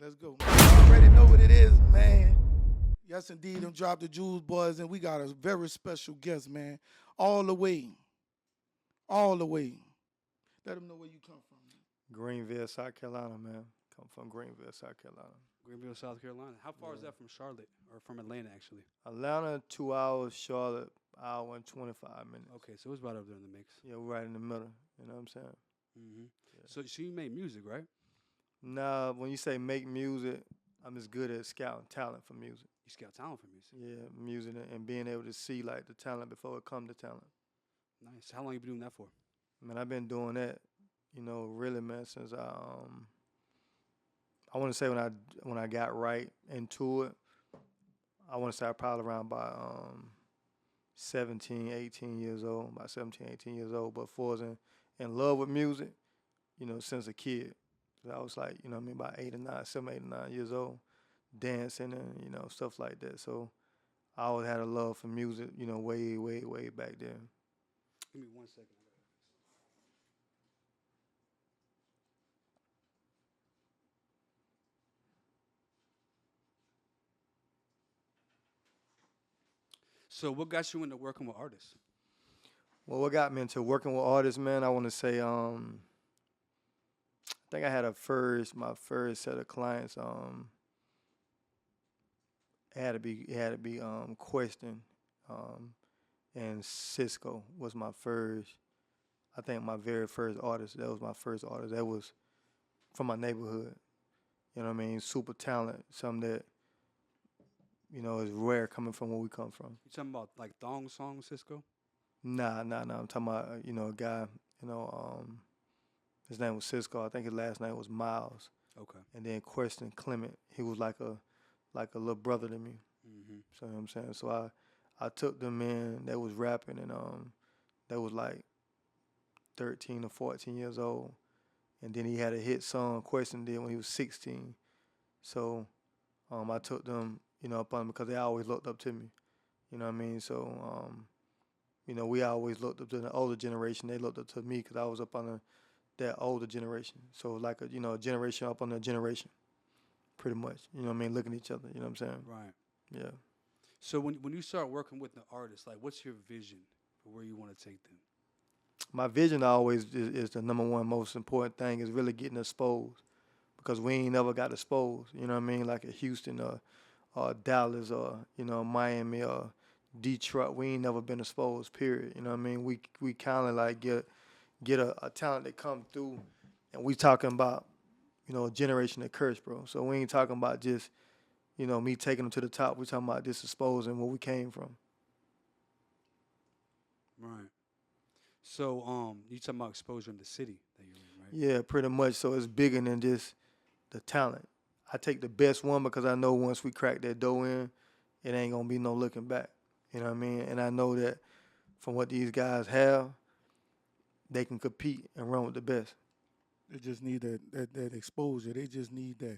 Let's go. Man, you already know what it is, man. Yes, indeed, them Drop the Jewels boys, and we got a very special guest, man. All the way. All the way. Let them know where you come from. Greenville, South Carolina, man. Come from Greenville, South Carolina. Greenville, South Carolina. How far is that from Charlotte or from Atlanta, actually? Atlanta, 2 hours. Charlotte, hour and 25 minutes. Okay, so it's about up there in the mix. Yeah, we're right in the middle. You know what I'm saying? Mm-hmm. Yeah. So you make music, right? Nah, when you say make music, I'm just good at scouting talent for music. You scout talent for music? Yeah, music and being able to see like the talent before it come to talent. Nice. How long you been doing that for? Man, I've been doing that, really, man, since I want to say when I got right into it, I want to say I probably around about 17, 18 years old, about 17, 18 years old. But for was in love with music, since a kid. So I was like, about 8 or 9, 7, 8 or 9 years old, dancing and, stuff like that. So I always had a love for music, way, way, way back then. Give me 1 second. So what got you into working with artists? Well, what got me into working with artists, man, I want to say, I think I had my first set of clients, it had to be Question, and Cisco was my first, I think my very first artist. That was my first artist. That was from my neighborhood. You know what I mean? Super talent, something that, is rare coming from where we come from. You talking about like Thong Song, Cisco? Nah. I'm talking about, a guy, his name was Cisco. I think his last name was Miles. Okay. And then Question Clement. He was like a little brother to me. Mm-hmm. So you know what I'm saying? So I took them in, they was rapping, and they was like 13 or 14 years old. And then he had a hit song, Question did, when he was 16. So I took them, up on because they always looked up to me. You know what I mean? So, we always looked up to the older generation. They looked up to me because I was up on that older generation. So like a generation up on a generation, pretty much. You know what I mean? Looking at each other. You know what I'm saying? Right. Yeah. So when you start working with the artist, like what's your vision for where you want to take them? My vision always is the number one most important thing is really getting exposed, because we ain't never got exposed. You know what I mean? Like at Houston or Dallas or Miami or Detroit, we ain't never been exposed. Period. You know what I mean? We kind of like get a talent that come through, and we talking about a generation that curse, bro. So we ain't talking about just me taking them to the top. We talking about just exposing where we came from. Right. So you talking about exposure in the city that you're in, right? Yeah, pretty much. So it's bigger than just the talent. I take the best one because I know once we crack that door in, it ain't gonna be no looking back. You know what I mean? And I know that from what these guys have, they can compete and run with the best. They just need that exposure. They just need that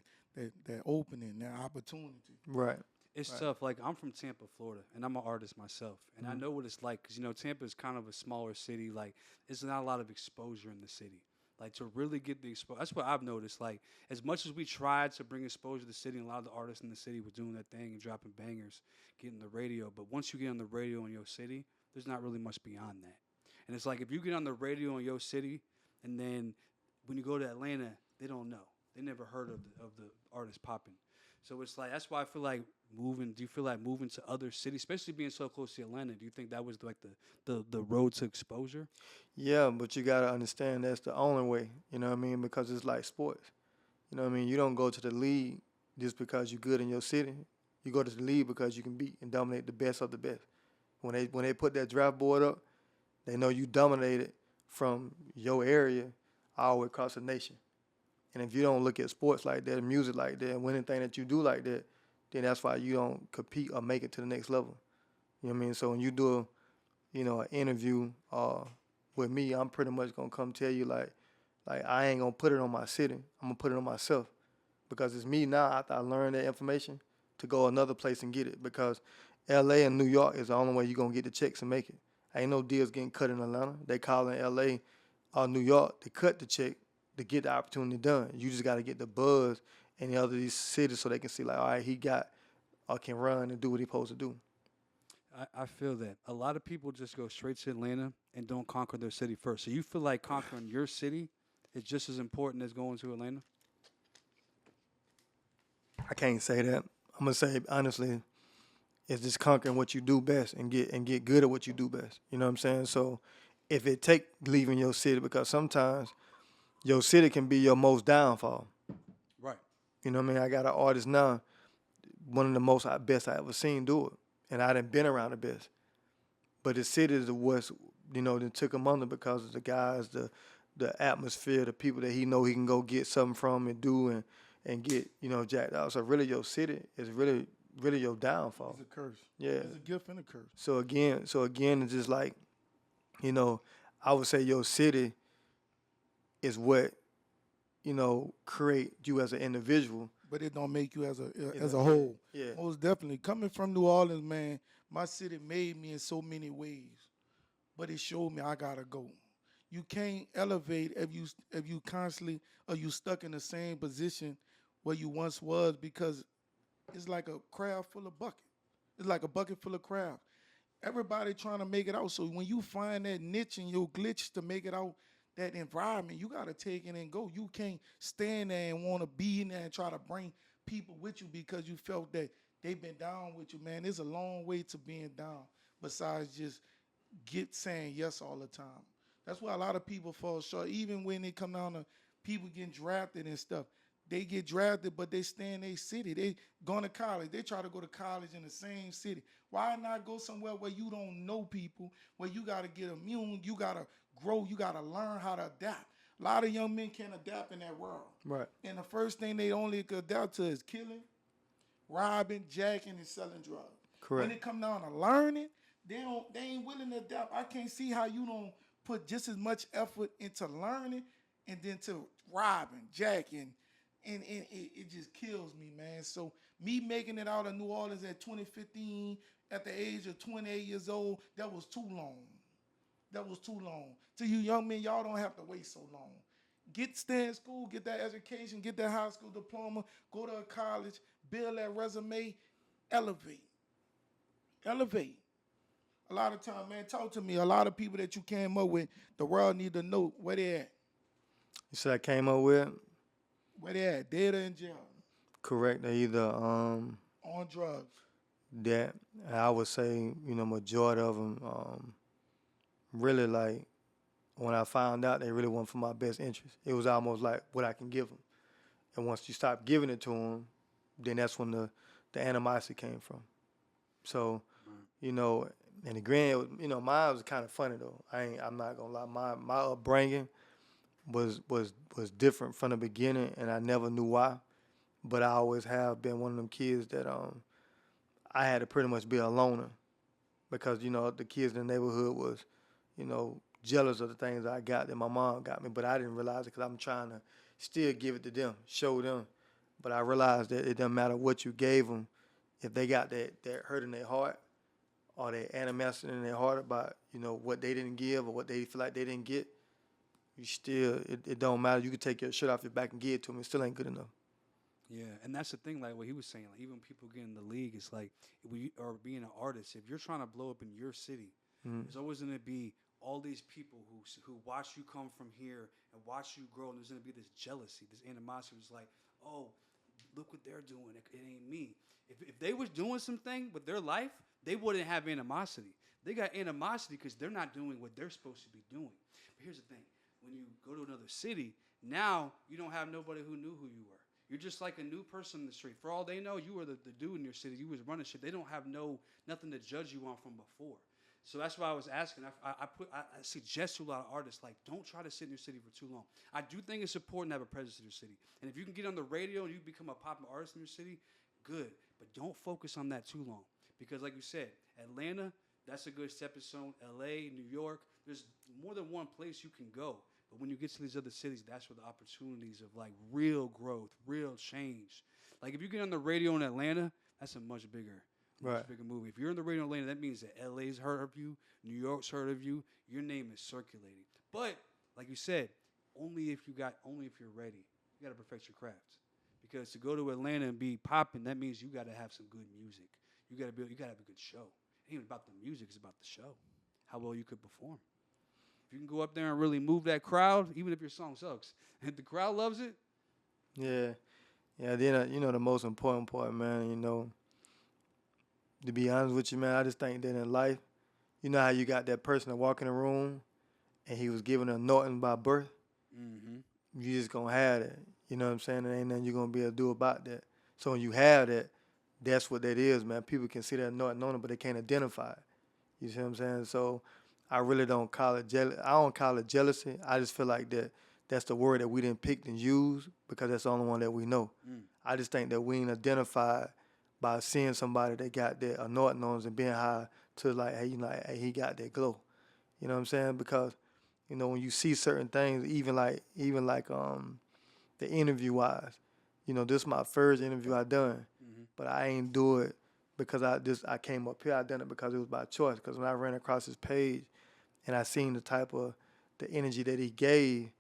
opening, that opportunity. Right. It's right. tough. Like I'm from Tampa, Florida, and I'm an artist myself, and I know what it's like because Tampa is kind of a smaller city. Like there's not a lot of exposure in the city. Like to really get the exposure, that's what I've noticed. Like as much as we tried to bring exposure to the city, and a lot of the artists in the city were doing that thing and dropping bangers, getting the radio. But once you get on the radio in your city, there's not really much beyond that. And it's like if you get on the radio in your city, and then when you go to Atlanta, they don't know. They never heard of the artist popping. So it's like that's why I feel like moving. Do you feel like moving to other cities, especially being so close to Atlanta? Do you think that was like the road to exposure? Yeah, but you gotta understand that's the only way. You know what I mean? Because it's like sports. You know what I mean? You don't go to the league just because you're good in your city. You go to the league because you can beat and dominate the best of the best. When they put that draft board up, they know you dominated from your area all the way across the nation. And if you don't look at sports like that, music like that, and anything that you do like that, then that's why you don't compete or make it to the next level. You know what I mean? So when you do an interview with me, I'm pretty much gonna come tell you like I ain't gonna put it on my city. I'm gonna put it on myself, because it's me now after I learned that information to go another place and get it, because L.A. and New York is the only way you're gonna get the checks and make it. Ain't no deals getting cut in Atlanta. They call in L.A. or New York to cut the check to get the opportunity done. You just got to get the buzz any other these cities so they can see like, all right, he got or can run and do what he's supposed to do. I feel that a lot of people just go straight to Atlanta and don't conquer their city first. So you feel like conquering your city is just as important as going to Atlanta? I can't say that. I'm gonna say honestly, it's just conquering what you do best and get good at what you do best. You know what I'm saying? So if it take leaving your city, because sometimes your city can be your most downfall. Right. You know what I mean? I got an artist now, one of the most best I ever seen do it, and I done been around the best. But the city is what's that took him under because of the guys, the atmosphere, the people that he know he can go get something from and do and get jacked out. So really, your city is really your downfall. It's a curse. Yeah. It's a gift and a curse. So again, it's just like, I would say your city is what create you as an individual. But it don't make you as a whole. Yeah. Most definitely. Coming from New Orleans, man, my city made me in so many ways. But it showed me I gotta go. You can't elevate if you constantly are you stuck in the same position where you once was, because it's like a crab full of bucket. It's like a bucket full of crabs. Everybody trying to make it out. So when you find that niche and your glitch to make it out, that environment, you got to take it and go. You can't stand there and want to be in there and try to bring people with you because you felt that they've been down with you, man. There's a long way to being down besides just saying yes all the time. That's why a lot of people fall short. Even when they come down to people getting drafted and stuff, they get drafted, but they stay in their city. They going to college. They try to go to college in the same city. Why not go somewhere where you don't know people, where you got to get immune, you got to grow, you got to learn how to adapt. A lot of young men can't adapt in that world. Right. And the first thing they only could adapt to is killing, robbing, jacking, and selling drugs. Correct. When it come down to learning, they ain't willing to adapt. I can't see how you don't put just as much effort into learning and then to robbing, jacking, and it just kills me, man. So me making it out of New Orleans at 2015, at the age of 28 years old, that was too long. That was too long. To you young men, y'all don't have to wait so long. Stay in school, get that education, get that high school diploma, go to a college, build that resume, elevate. Elevate. A lot of time, man, talk to me. A lot of people that you came up with, the world need to know where they at. You said I came up with? Where they at? Dead or in jail? Correct. They either on drugs. That I would say, majority of them really like when I found out they really weren't for my best interest. It was almost like what I can give them, and once you stop giving it to them, then that's when the animosity came from. So, and the grand, mine was kind of funny though. I'm not gonna lie. My upbringing was different from the beginning, and I never knew why. But I always have been one of them kids that I had to pretty much be a loner because the kids in the neighborhood was jealous of the things I got that my mom got me, but I didn't realize it because I'm trying to still give it to them, show them. But I realized that it doesn't matter what you gave them, if they got that hurt in their heart or that animosity in their heart about what they didn't give or what they feel like they didn't get, you still it don't matter. You could take your shirt off your back and give it to them. It still ain't good enough. Yeah, and that's the thing, like what he was saying, like even people get in the league, it's like, or being an artist, if you're trying to blow up in your city, there's always going to be all these people who watch you come from here and watch you grow, and there's going to be this jealousy, this animosity. It's like, oh, look what they're doing. It ain't me. If they was doing something with their life, they wouldn't have animosity. They got animosity because they're not doing what they're supposed to be doing. But here's the thing. When you go to another city, now you don't have nobody who knew who you were. You're just like a new person in the street. For all they know, you were the dude in your city. You was running shit. They don't have nothing to judge you on from before. So that's why I was asking. I suggest to a lot of artists, like, don't try to sit in your city for too long. I do think it's important to have a presence in your city. And if you can get on the radio and you become a popular artist in your city, good. But don't focus on that too long. Because like you said, Atlanta, that's a good stepping stone. LA, New York, there's more than one place you can go. But when you get to these other cities, that's where the opportunities of like real growth, real change. Like if you get on the radio in Atlanta, that's a much bigger movie. If you're in the radio in Atlanta, that means that LA's heard of you, New York's heard of you, your name is circulating. But like you said, only if you're ready. You got to perfect your craft. Because to go to Atlanta and be popping, that means you got to have some good music. You got to have a good show. It ain't about the music; it's about the show. How well you could perform. If you can go up there and really move that crowd, even if your song sucks, if the crowd loves it, Yeah. Yeah, then the most important part, man, to be honest with you, man, I just think that in life, you know how you got that person that walk in the room and he was given a anointing by birth? mm-hmm. You just gonna have that. You know what I'm saying? There ain't nothing you gonna be able to do about that. So when you have that, that's what that is, man. People can see that anointing on it, but they can't identify it. You see what I'm saying? So I really don't call it I don't call it jealousy. I just feel like that's the word that we didn't pick and use because that's the only one that we know. I just think that we ain't identified by seeing somebody that got that anointing on us and being high to like, hey, he got that glow. You know what I'm saying? Because, when you see certain things, even like the interview wise, this is my first interview I done, but I ain't do it because I came up here. I done it because it was by choice. Because when I ran across his page and I seen the energy that he gave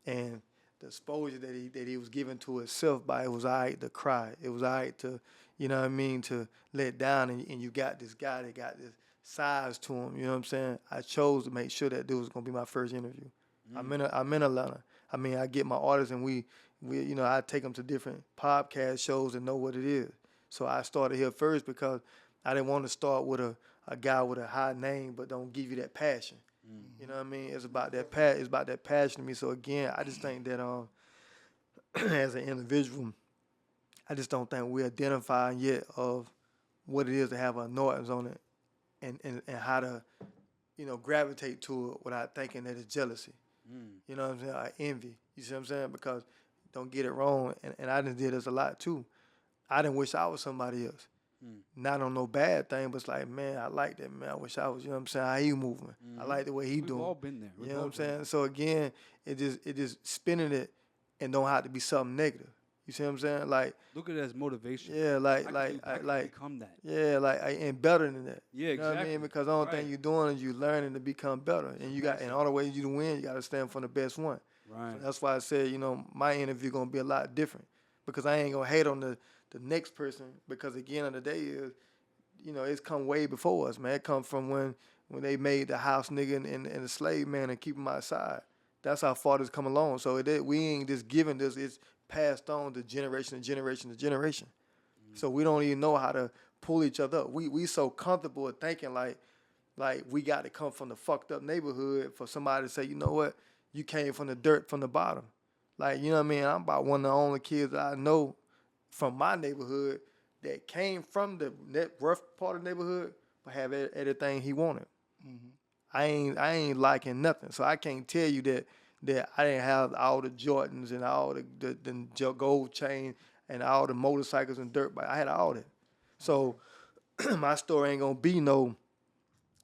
and the exposure that he was giving to himself, by it was all right to cry. It was all right to, to let down, and you got this guy that got this size to him. You know what I'm saying? I chose to make sure that dude was gonna be my first interview. I'm in Atlanta. I mean, I get my artists and we I take them to different podcast shows and know what it is. So I started here first because I didn't want to start with a guy with a high name but don't give you that passion. You know what I mean? It's about that It's about that passion to me. So again, I just think that as an individual, I just don't think we're identifying yet of what it is to have anointings on it and how to gravitate to it without thinking that it's jealousy. You know what I'm saying? Or envy. You see what I'm saying? Because don't get it wrong, and I done did this a lot too. I didn't wish I was somebody else. Not on no bad thing, but it's like, man, I like that, man. I wish I was, you know what I'm saying, how he moving. I like the way he We've doing. all been there. You know what I'm saying? So again, it just spinning it and don't have to be something negative. You see what I'm saying? Like, Look at it as motivation. yeah, I can become that. yeah, and better than that. Yeah, You know what I exactly. mean? Because the only Right. thing you're doing is you learning to become better. And all the ways you to win, you got to stand for the best one. Right. So that's why I said, my interview going to be a lot different. Because I ain't going to hate on the next person. Because at the end of the day is, it's come way before us, man. It come from when they made the house nigga and the slave man and keep him outside. That's how far this come along. So we ain't just giving this. It's passed on to generation to generation to generation. So we don't even know how to pull each other up. We so comfortable with thinking like we got to come from the fucked up neighborhood for somebody to say, you know what, you came from the dirt from the bottom. Like, you know what I mean? I'm about one of the only kids that I know from my neighborhood that came from the rough part of the neighborhood but have everything he wanted. I ain't liking nothing. So I can't tell you that I didn't have all the Jordans and all the gold chain and all the motorcycles and dirt bikes. I had all that. So my story ain't gonna be no,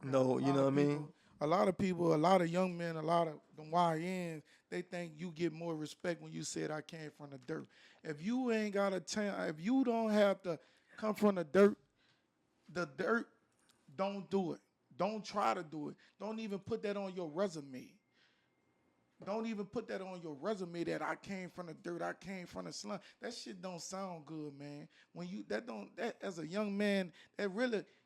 you know what I mean? A lot of people, a lot of young men, a lot of the YNs, they think you get more respect when you said I came from the dirt. If you ain't got if you don't have to come from the dirt don't do it. Don't try to do it. Don't even put that on your resume. Don't even put that on your resume that I came from the dirt, I came from the slum. That shit don't sound good, man. When you that as a young man, that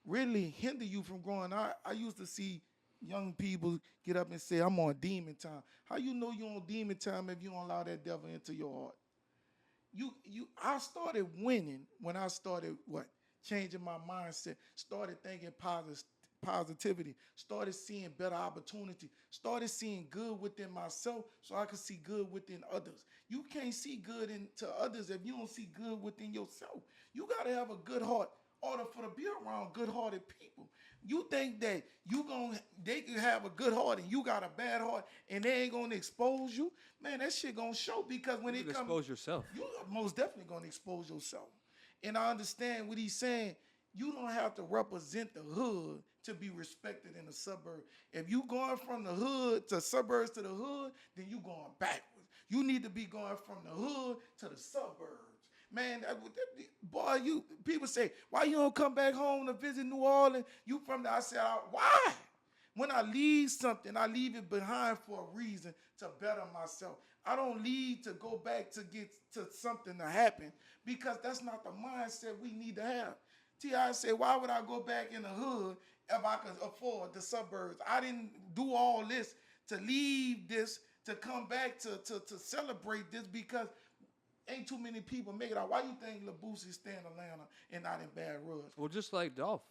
really hinder you from growing. I used to see young people get up and say, I'm on demon time. How you know you on demon time if you don't allow that devil into your heart? I started winning when I started changing my mindset, started thinking positivity, started seeing better opportunity, started seeing good within myself so I could see good within others. You can't see good into others if you don't see good within yourself. You got to have a good heart in order for to be around good-hearted people. You think that they can have a good heart and you got a bad heart and they ain't gonna expose you? Man, that shit gonna show, because when You it can comes, expose yourself. you are most definitely gonna expose yourself. And I understand what he's saying. You don't have to represent the hood to be respected in the suburb. If you going from the hood to suburbs to the hood, then you going backwards. You need to be going from the hood to the suburbs. Man, boy, people say, why you don't come back home to visit New Orleans? You from there? I said, why? When I leave something, I leave it behind for a reason, to better myself. I don't leave to go back to get to something to happen because that's not the mindset we need to have. T.I. said, why would I go back in the hood if I could afford the suburbs? I didn't do all this to leave this to come back to celebrate this because ain't too many people make it out. Why you think Lil Boosie stay in Atlanta and not in Baton Rouge? Well, just like Dolph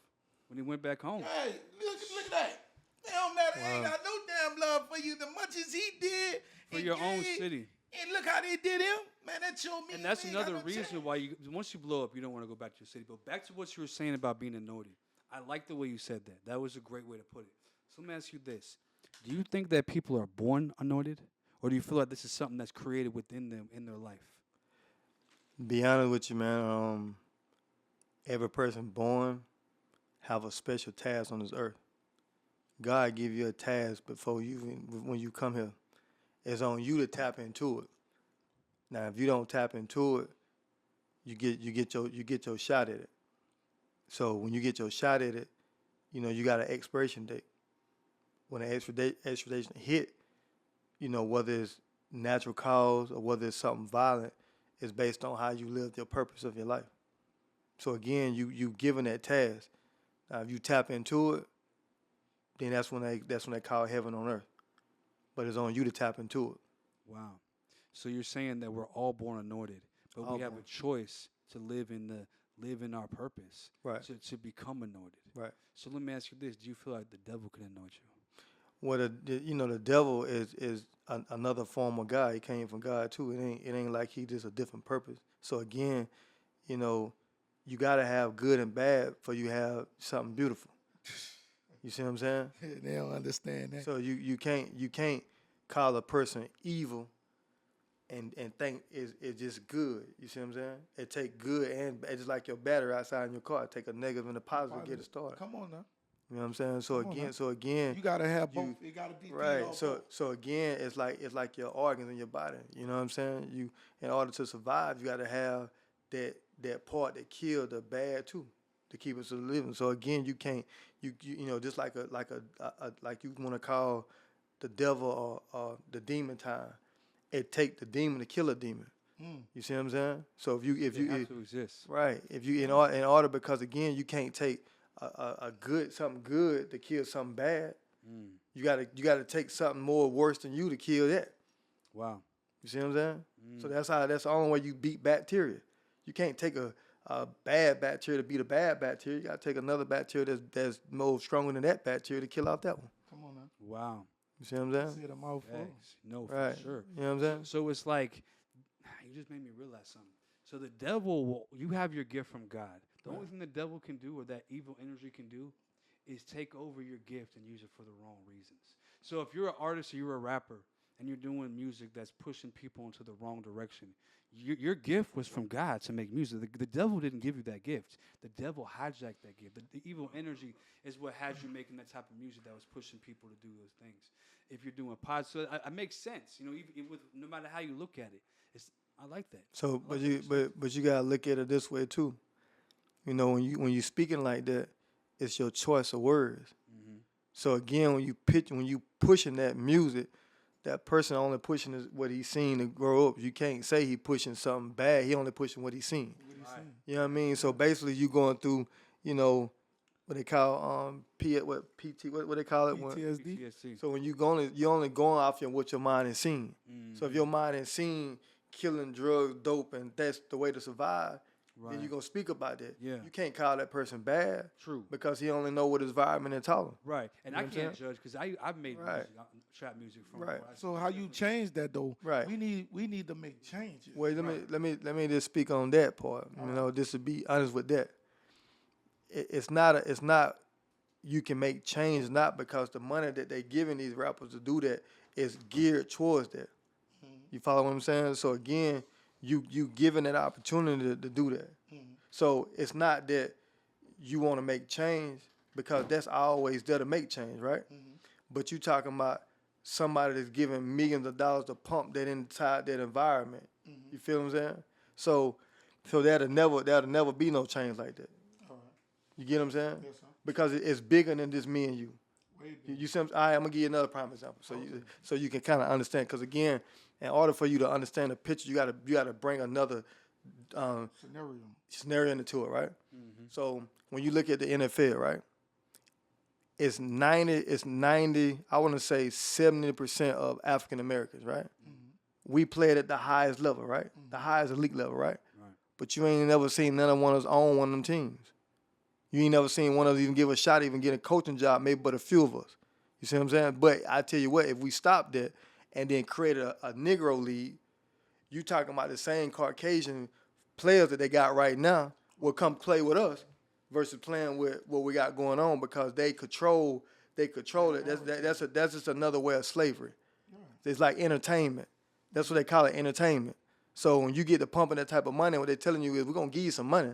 when he went back home. Hey, look at that. It don't matter. Wow. Ain't got no damn love for you. The much as he did for your own city. And look how they did him. Man, that showed me. And that's another reason why once you blow up, you don't want to go back to your city. But back to what you were saying about being a naughty. I like the way you said that. That was a great way to put it. So let me ask you this. Do you think that people are born anointed? Or do you feel like this is something that's created within them in their life? Be honest with you, man. Every person born have a special task on this earth. God give you a task before when you come here. It's on you to tap into it. Now, if you don't tap into it, you get your shot at it. So when you get your shot at it, you got an expiration date. When the expiration hit, whether it's natural cause or whether it's something violent, it's based on how you lived your purpose of your life. So again, you given that task. Now, if you tap into it, then that's when they call heaven on earth. But it's on you to tap into it. Wow. So you're saying that we're all born anointed, but we have a choice to live in our purpose. Right. To become anointed. Right. So let me ask you this: do you feel like the devil can anoint you? Well, the devil is another form of God. He came from God too. It ain't like he just a different purpose. So again, you gotta have good and bad for you have something beautiful. You see what I'm saying? They don't understand that. So you can't call a person evil and think it's just good. You see what I'm saying? It take good and it's just like your battery outside in your car. It take a negative and a positive to get it started. Come on now. You know what I'm saying? So again, you gotta have both. It gotta be right. So again, it's like your organs in your body. You know what I'm saying? You, in order to survive, you gotta have that part that kill the bad too, to keep us living. So again, you can't just like you want to call the devil or the demon time. It take the demon to kill a demon. You see what I'm saying? So if you have to exist. Right. If you in order because again you can't take something good to kill something bad. You gotta take something more worse than you to kill that. Wow. You see what I'm saying? So that's the only way you beat bacteria. You can't take a bad bacteria to beat a bad bacteria. You gotta take another bacteria that's more stronger than that bacteria to kill out that one. Come on now. Wow. You see what I'm saying? See the mouthful. No, right. For sure. You know what I'm saying? So it's like, you just made me realize something. So the devil, you have your gift from God. The only thing the devil can do or that evil energy can do is take over your gift and use it for the wrong reasons. So if you're an artist or you're a rapper and you're doing music that's pushing people into the wrong direction, your gift was from God to make music. The devil didn't give you that gift. The devil hijacked that gift. The evil energy is what had you making that type of music that was pushing people to do those things. If you're doing positive, so it makes sense. Even with no matter how you look at it, I like that. So, but you gotta look at it this way too. When you speaking like that, it's your choice of words. Mm-hmm. So again, when you pushing that music, that person only pushing is what he's seen to grow up. You can't say he pushing something bad. He only pushing what he's seen. Right. You know what I mean? So basically, you going through, what they call what they call it? PTSD. So when you only going off what your mind is seeing. Mm-hmm. So if your mind is seeing killing, drugs, dope, and that's the way to survive, then you're going to speak about that. Yeah. You can't call that person bad. True. Because he only know what his environment is telling. Right. And I can't judge because I've made music, trap music from. Right. So how you change that though? Right. We need to make changes. Wait, let me just speak on that part. Just to be honest with that. It's not you can make change, not because the money that they giving these rappers to do that is geared towards that. Mm-hmm. You follow what I'm saying? So again, you given that opportunity to do that. Mm-hmm. So it's not that you want to make change because that's always there to make change, right? Mm-hmm. But you talking about somebody that's giving millions of dollars to pump that inside that environment. Mm-hmm. You feel what I'm saying? So that'll never be no change like that. All right. You get what I'm saying? Yes, sir. Because it's bigger than just me and you. You see what I'm saying? All right, I'm gonna give you another prime example so you can kind of understand. Because again, In order for you to understand the picture, you gotta bring another Scenario. scenario into it, right? Mm-hmm. So when you look at the NFL, right, it's 90, I want to say 70% of African Americans, right? We played at the highest level, right? The highest elite level, right? Right. But you ain't never seen none of one of us own one of them teams. You ain't never seen one of us even give a shot, even get a coaching job, maybe but a few of us. You see what I'm saying? But I tell you what, if we stopped that and then created a Negro league, you talking about the same Caucasian players that they got right now will come play with us versus playing with what we got going on because they control it. That's just another way of slavery. It's like entertainment. That's what they call it, entertainment. So when you get to pumping that type of money, what they're telling you is we're gonna give you some money,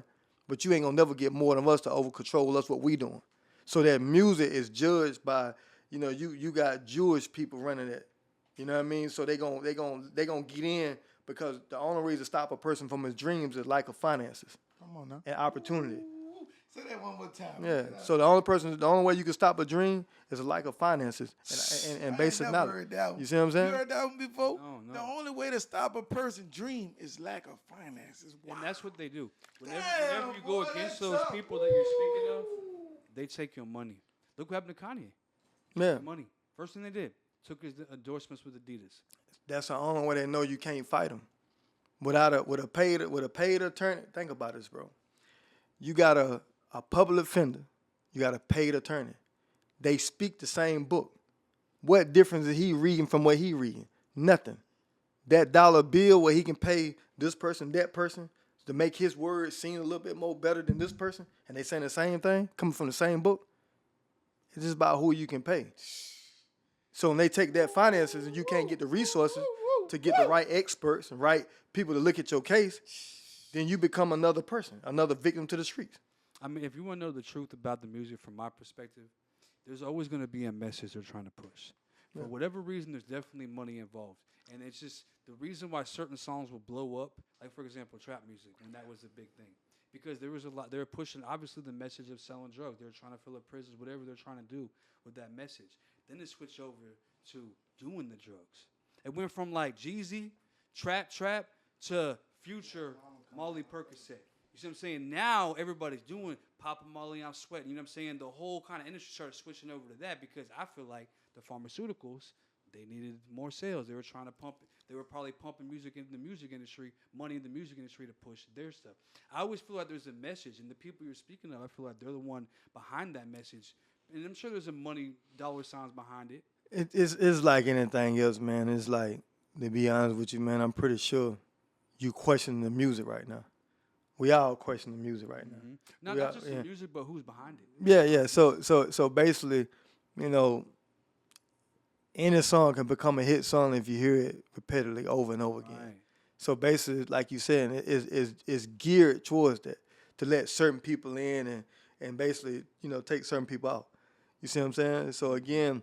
but you ain't gonna never get more than us to over control us what we doing. So that music is judged by, you got Jewish people running it. You know what I mean? So they gonna get in because the only reason to stop a person from his dreams is lack of finances Come on now. and opportunity. Ooh, say that one more time. Yeah. Man. So the only way you can stop a dream is a lack of finances and I basic ain't never knowledge. heard that one. You see what I'm saying? You heard that one before? No. The only way to stop a person's dream is lack of finances. Wow. And that's what they do. Whenever Damn, you go boy, against that's those tough. people that you're speaking of, they take your money. Look what happened to Kanye. Yeah. Money. First thing they did, took his endorsements with Adidas. That's the only way they know you can't fight them. With a paid attorney, think about this, bro. You got a public defender, you got a paid attorney. They speak the same book. What difference is he reading from what he reading? Nothing. That dollar bill where he can pay this person, that person, to make his words seem a little bit more better than this person, and they saying the same thing, coming from the same book. It's just about who you can pay. So when they take that finances and you can't get the resources to get the right experts and right people to look at your case, then you become another person, another victim to the streets. I mean, if you want to know the truth about the music from my perspective, there's always going to be a message they're trying to push. For whatever reason, there's definitely money involved. And it's just the reason why certain songs will blow up, like, for example, trap music, when that was a big thing. Because there was a lot, they were pushing, obviously, the message of selling drugs. They were trying to fill up prisons, whatever they're trying to do with that message. Then it switched over to doing the drugs. It went from, like, Jeezy, trap, to Future, Molly Percocet. You see what I'm saying? Now everybody's doing Papa Molly, I'm sweating. You know what I'm saying? The whole kind of industry started switching over to that because I feel like the pharmaceuticals, they needed more sales. They were trying to pump it. They were probably pumping music into the music industry, money in the music industry to push their stuff. I always feel like there's a message, and the people you're speaking of, I feel like they're the one behind that message. And I'm sure there's a money, dollar signs behind it. It's like anything else, man. It's like, to be honest with you, man, I'm pretty sure you question the music right now. We all question the music right now. Mm-hmm. Not just the music, but who's behind it. Yeah. So basically, any song can become a hit song if you hear it repeatedly over and over again. Right. So basically, like you said, it's geared towards that, to let certain people in and basically, take certain people out. You see what I'm saying? So again,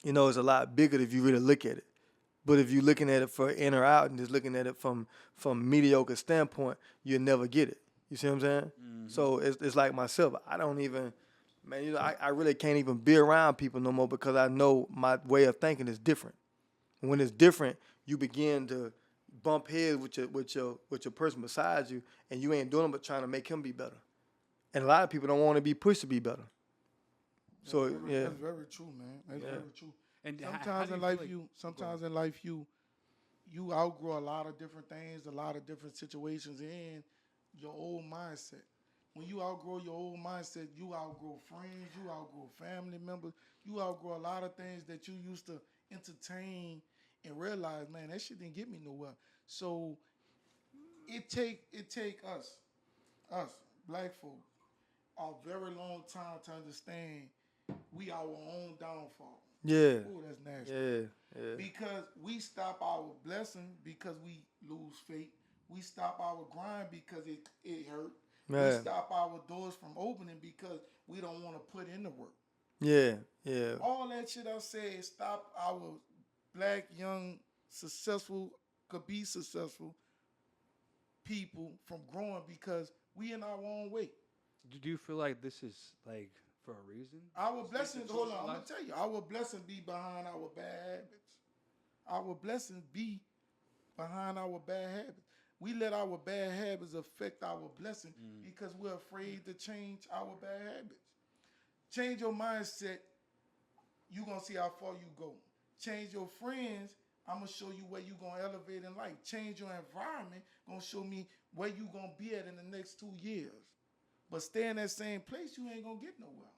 it's a lot bigger if you really look at it. But if you're looking at it for in or out and just looking at it from mediocre standpoint, you'll never get it. You see what I'm saying? Mm-hmm. So it's like myself. I don't even, man, I really can't even be around people no more because I know my way of thinking is different. When it's different, you begin to bump heads with your person beside you, and you ain't doing it but trying to make him be better. And a lot of people don't want to be pushed to be better. So That's very true, man. That's very true. And sometimes in life, you outgrow a lot of different things, a lot of different situations in your old mindset. When you outgrow your old mindset, you outgrow friends, you outgrow family members, you outgrow a lot of things that you used to entertain and realize, man, that shit didn't get me nowhere. So it take us black folk, a very long time to understand we our own downfall. Yeah. Oh, that's nasty. Yeah. Because we stop our blessing because we lose faith. We stop our grind because it hurt. Man. We stop our doors from opening because we don't want to put in the work. Yeah. All that shit I said stop our black, young, could be successful people from growing because we in our own way. Do you feel like this is like for a reason? Our blessings, hold on, I'm going to tell you. Our blessing be behind our bad habits. our blessings be behind our bad habits. We let our bad habits affect our blessing because we're afraid to change our bad habits. Change your mindset, you're going to see how far you go. Change your friends, I'm going to show you where you're going to elevate in life. Change your environment, going to show me where you're going to be at in the next 2 years. But stay in that same place, you ain't going to get nowhere.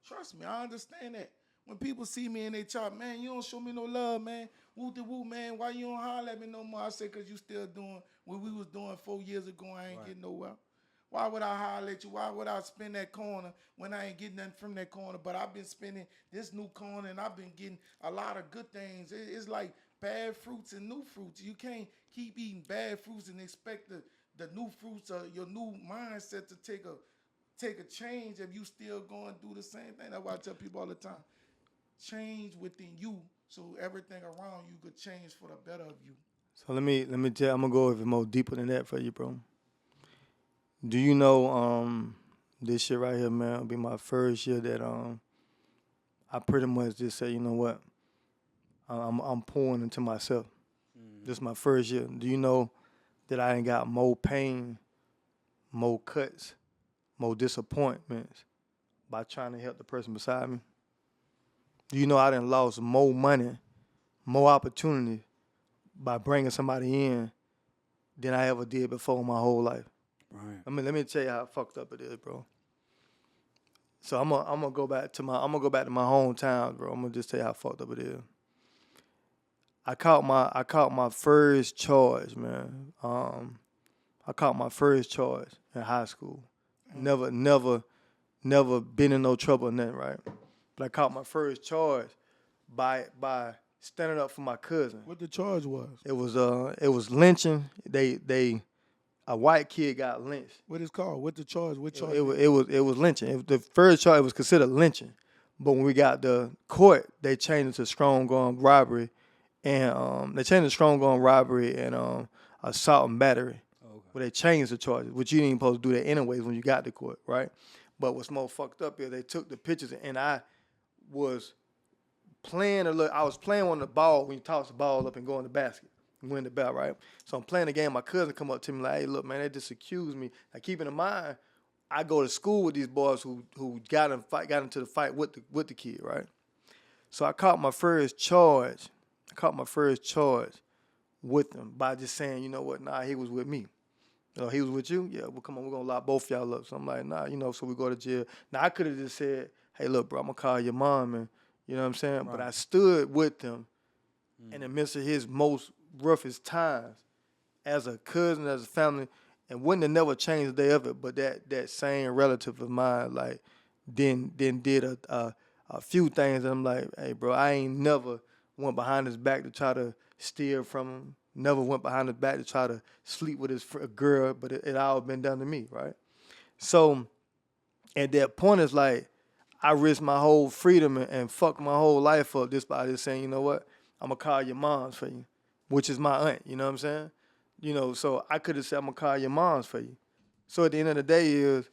Trust me, I understand that. When people see me and they talk, man, you don't show me no love, man. Woo-de-woo, man. Why you don't holler at me no more? I say, because you still doing what we was doing 4 years ago. I ain't getting nowhere. Why would I holler at you? Why would I spend that corner when I ain't getting nothing from that corner? But I've been spending this new corner and I've been getting a lot of good things. It's like bad fruits and new fruits. You can't keep eating bad fruits and expect the new fruits or your new mindset to take a change if you still going through the same thing. That's why I tell people all the time. Change within you so everything around you could change for the better of you. So let me tell you, I'm gonna go even more deeper than that for you, bro. Do you know this shit right here, man, will be my first year that I pretty much just say, you know what? I'm pouring into myself. This is my first year. Do you know that I ain't got more pain, more cuts, more disappointments by trying to help the person beside me? Do you know I done lost more money, more opportunity by bringing somebody in than I ever did before in my whole life? Right. I mean, let me tell you how fucked up it is, bro. So I'm gonna go back to my hometown, bro. I'm gonna just tell you how fucked up it is. I caught my first charge, man. I caught my first charge in high school. Never been in no trouble or nothing, right? But I caught my first charge by standing up for my cousin. What the charge was? It was lynching. A white kid got lynched. What is called? What the charge? What charge? It was lynching. The first charge was considered lynching, but when we got the court, they changed it to strong arm robbery, and assault and battery. Okay. Well, they changed the charges, which you didn't even supposed to do that anyways when you got to court, right? But what's more fucked up is they took the pictures, and I was playing I was playing on the ball when you toss the ball up and go in the basket and win the ball, right? So I'm playing the game. My cousin come up to me like, hey, look, man, they just accused me. Now, keeping in mind, I go to school with these boys who got into the fight with the kid, right? So I caught my first charge. With them by just saying, you know what, nah, he was with me. You know, he was with you? Yeah, well, come on, we're going to lock both y'all up. So I'm like, nah, so we go to jail. Now, I could have just said, hey, look, bro, I'm going to call your mom, and you know what I'm saying? Right. But I stood with him in the midst of his most roughest times as a cousin, as a family, and wouldn't have never changed the day of it, but that same relative of mine, like, then did a few things, and I'm like, hey, bro, I ain't never went behind his back to try to steal from him, never went behind his back to try to sleep with his girl, but it all been done to me, right? So at that point, it's like I risked my whole freedom and fucked my whole life up just by just saying, you know what, I'm going to call your moms for you, which is my aunt, you know what I'm saying? You know, so I could have said, I'm going to call your moms for you. So at the end of the day is,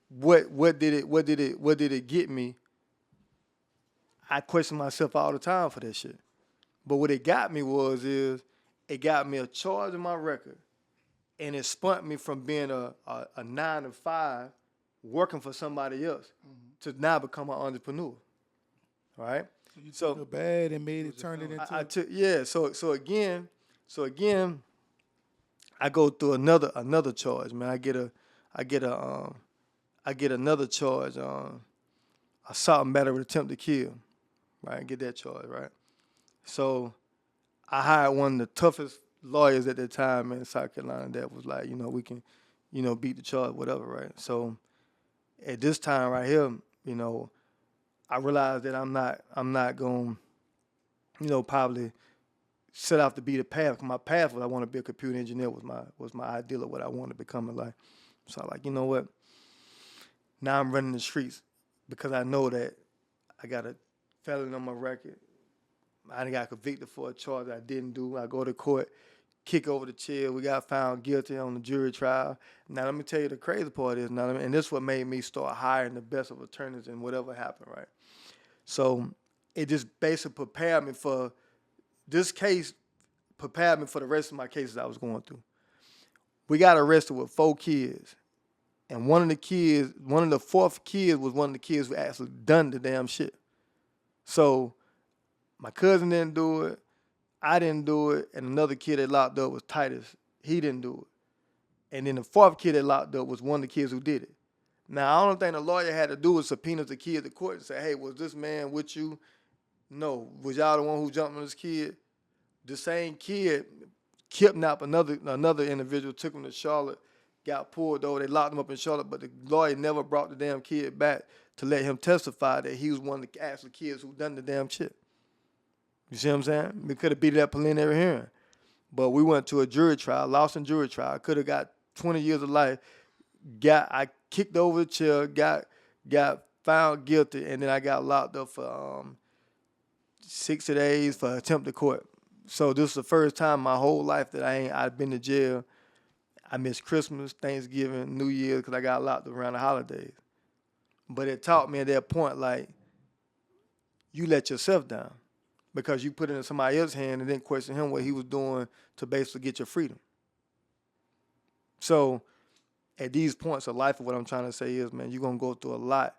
what did it get me? I question myself all the time for that shit. But what it got me it got me a charge in my record, and it spun me from being a 9 to 5 working for somebody else to now become an entrepreneur. All right? So you took the bad and made it turn it into So again, I go through another charge, man. I get another charge on assault and battery with attempt to kill. Right? I get that charge, right? So I hired one of the toughest lawyers at that time in South Carolina that was like, we can, beat the charge, whatever, right? So at this time right here, I realized that I'm not going to, probably set out to be the path. My path was I want to be a computer engineer was my ideal of what I wanted to become in life. So I'm like, you know what? Now I'm running the streets because I know that I got a felony on my record. I got convicted for a charge I didn't do. I go to court, kick over the chair. We got found guilty on the jury trial. Now, let me tell you the crazy part is, and this is what made me start hiring the best of attorneys and whatever happened, right? So it just basically prepared me for this case prepared me for the rest of my cases I was going through. We got arrested with 4 kids. And one of the fourth kids was one of the kids who actually done the damn shit. So my cousin didn't do it. I didn't do it. And another kid that locked up was Titus. He didn't do it. And then the fourth kid that locked up was one of the kids who did it. Now, the only thing the lawyer had to do was subpoena the kid to court and say, hey, was this man with you? No. Was y'all the one who jumped on this kid? The same kid kidnapped another individual, took him to Charlotte, got pulled over. They locked him up in Charlotte, but the lawyer never brought the damn kid back to let him testify that he was one of the actual kids who done the damn shit. You see what I'm saying? We could have beat it at preliminary hearing. But we went to a jury trial, lost in jury trial. Could have got 20 years of life. I kicked over the chair, got found guilty, and then I got locked up for 60 days for attempted court. So this is the first time in my whole life that I've been to jail. I missed Christmas, Thanksgiving, New Year's because I got locked up around the holidays. But it taught me at that point, like, you let yourself down because you put it in somebody else's hand and then question him what he was doing to basically get your freedom. So at these points of life, what I'm trying to say is, man, you're going to go through a lot,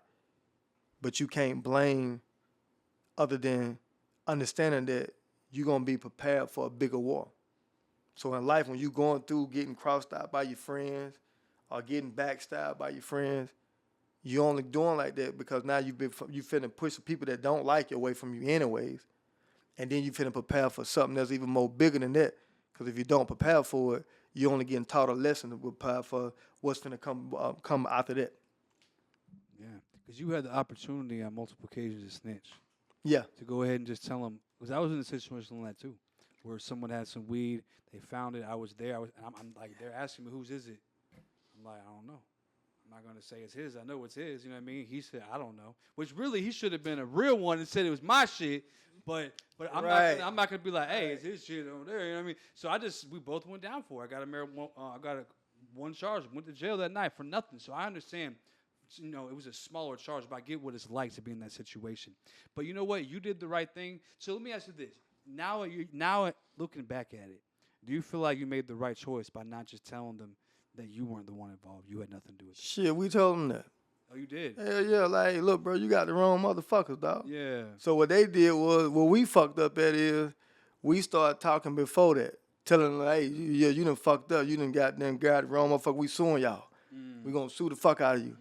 but you can't blame other than understanding that you're going to be prepared for a bigger war. So in life, when you're going through getting crossed out by your friends or getting backstabbed by your friends, you're only doing like that because now you finna push the people that don't like you away from you anyways. And then you finna prepare for something that's even more bigger than that. Because if you don't prepare for it, you're only getting taught a lesson to prepare for what's finna come after that. Yeah, because you had the opportunity on multiple occasions to snitch. Yeah. To go ahead and just tell them, because I was in a situation like that too, where someone had some weed, they found it, I was there, I'm like, they're asking me, whose is it? I'm like, I don't know. I'm not going to say it's his. I know it's his. You know what I mean? He said, I don't know. Which really, he should have been a real one and said it was my shit. But I'm not going to be like, hey, it's his shit over there. You know what I mean? So we both went down for it. I got one charge. Went to jail that night for nothing. So I understand, you know, it was a smaller charge, but I get what it's like to be in that situation. But you know what? You did the right thing. So let me ask you this. Now looking back at it, do you feel like you made the right choice by not just telling them that you weren't the one involved? You had nothing to do with it. Shit, we told them that. Oh, you did? Hell yeah, like, look, bro, you got the wrong motherfuckers, dog. Yeah. So what they did was, what we fucked up at is, we started talking before that, telling them, hey, you done fucked up. You done got the wrong motherfucker. We suing y'all. We gonna sue the fuck out of you.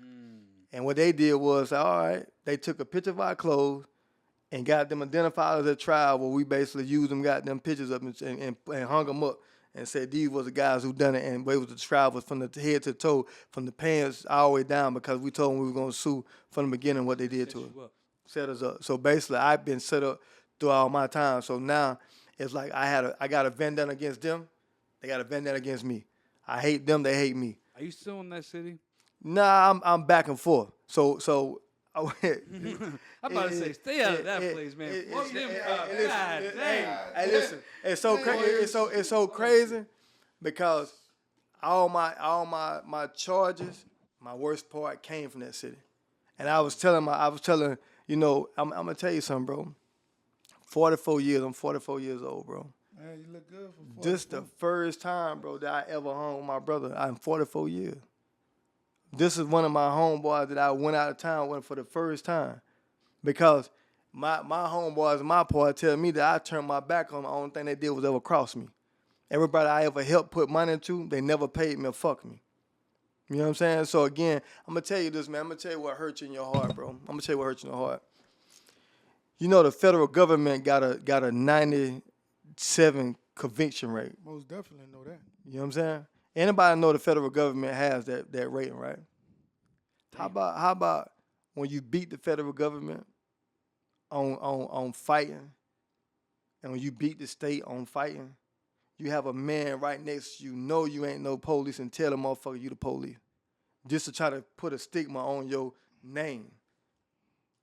And what they did was, all right, they took a picture of our clothes and got them identified as a trial where we basically used them, got them pictures up and hung them up. And said these was the guys who done it, and we was the trial was from the head to toe, from the pants all the way down, because we told them we were gonna sue from the beginning what they did to us. Set us up. So basically, I've been set up through all my time. So now it's like I got a vendetta against them, they got a vendetta against me. I hate them, they hate me. Are you still in that city? Nah, I'm back and forth. So. I'm about to say, stay out of that place, man. Fuck them. God dang. Hey, listen, it's so crazy because all my charges, my worst part came from that city, and I was telling you know, I'm gonna tell you something, bro. 44 years, I'm 44 years old, bro. Man, you look good for 44. This the first time, bro, that I ever hung with my brother. I'm 44 years. This is one of my homeboys that I went out of town with for the first time. Because my homeboys and my part tell me that I turned my back on the only thing they did was ever cross me. Everybody I ever helped put money into, they never paid me or fucked me. You know what I'm saying? So again, I'm going to tell you this, man. I'm going to tell you what hurts you in your heart, bro. I'm going to tell you what hurts you in your heart. You know the federal government got a 97 conviction rate. Most definitely know that. You know what I'm saying? Anybody know the federal government has that rating, right? How about when you beat the federal government on fighting, and when you beat the state on fighting, you have a man right next to you, know you ain't no police, and tell the motherfucker you the police, just to try to put a stigma on your name.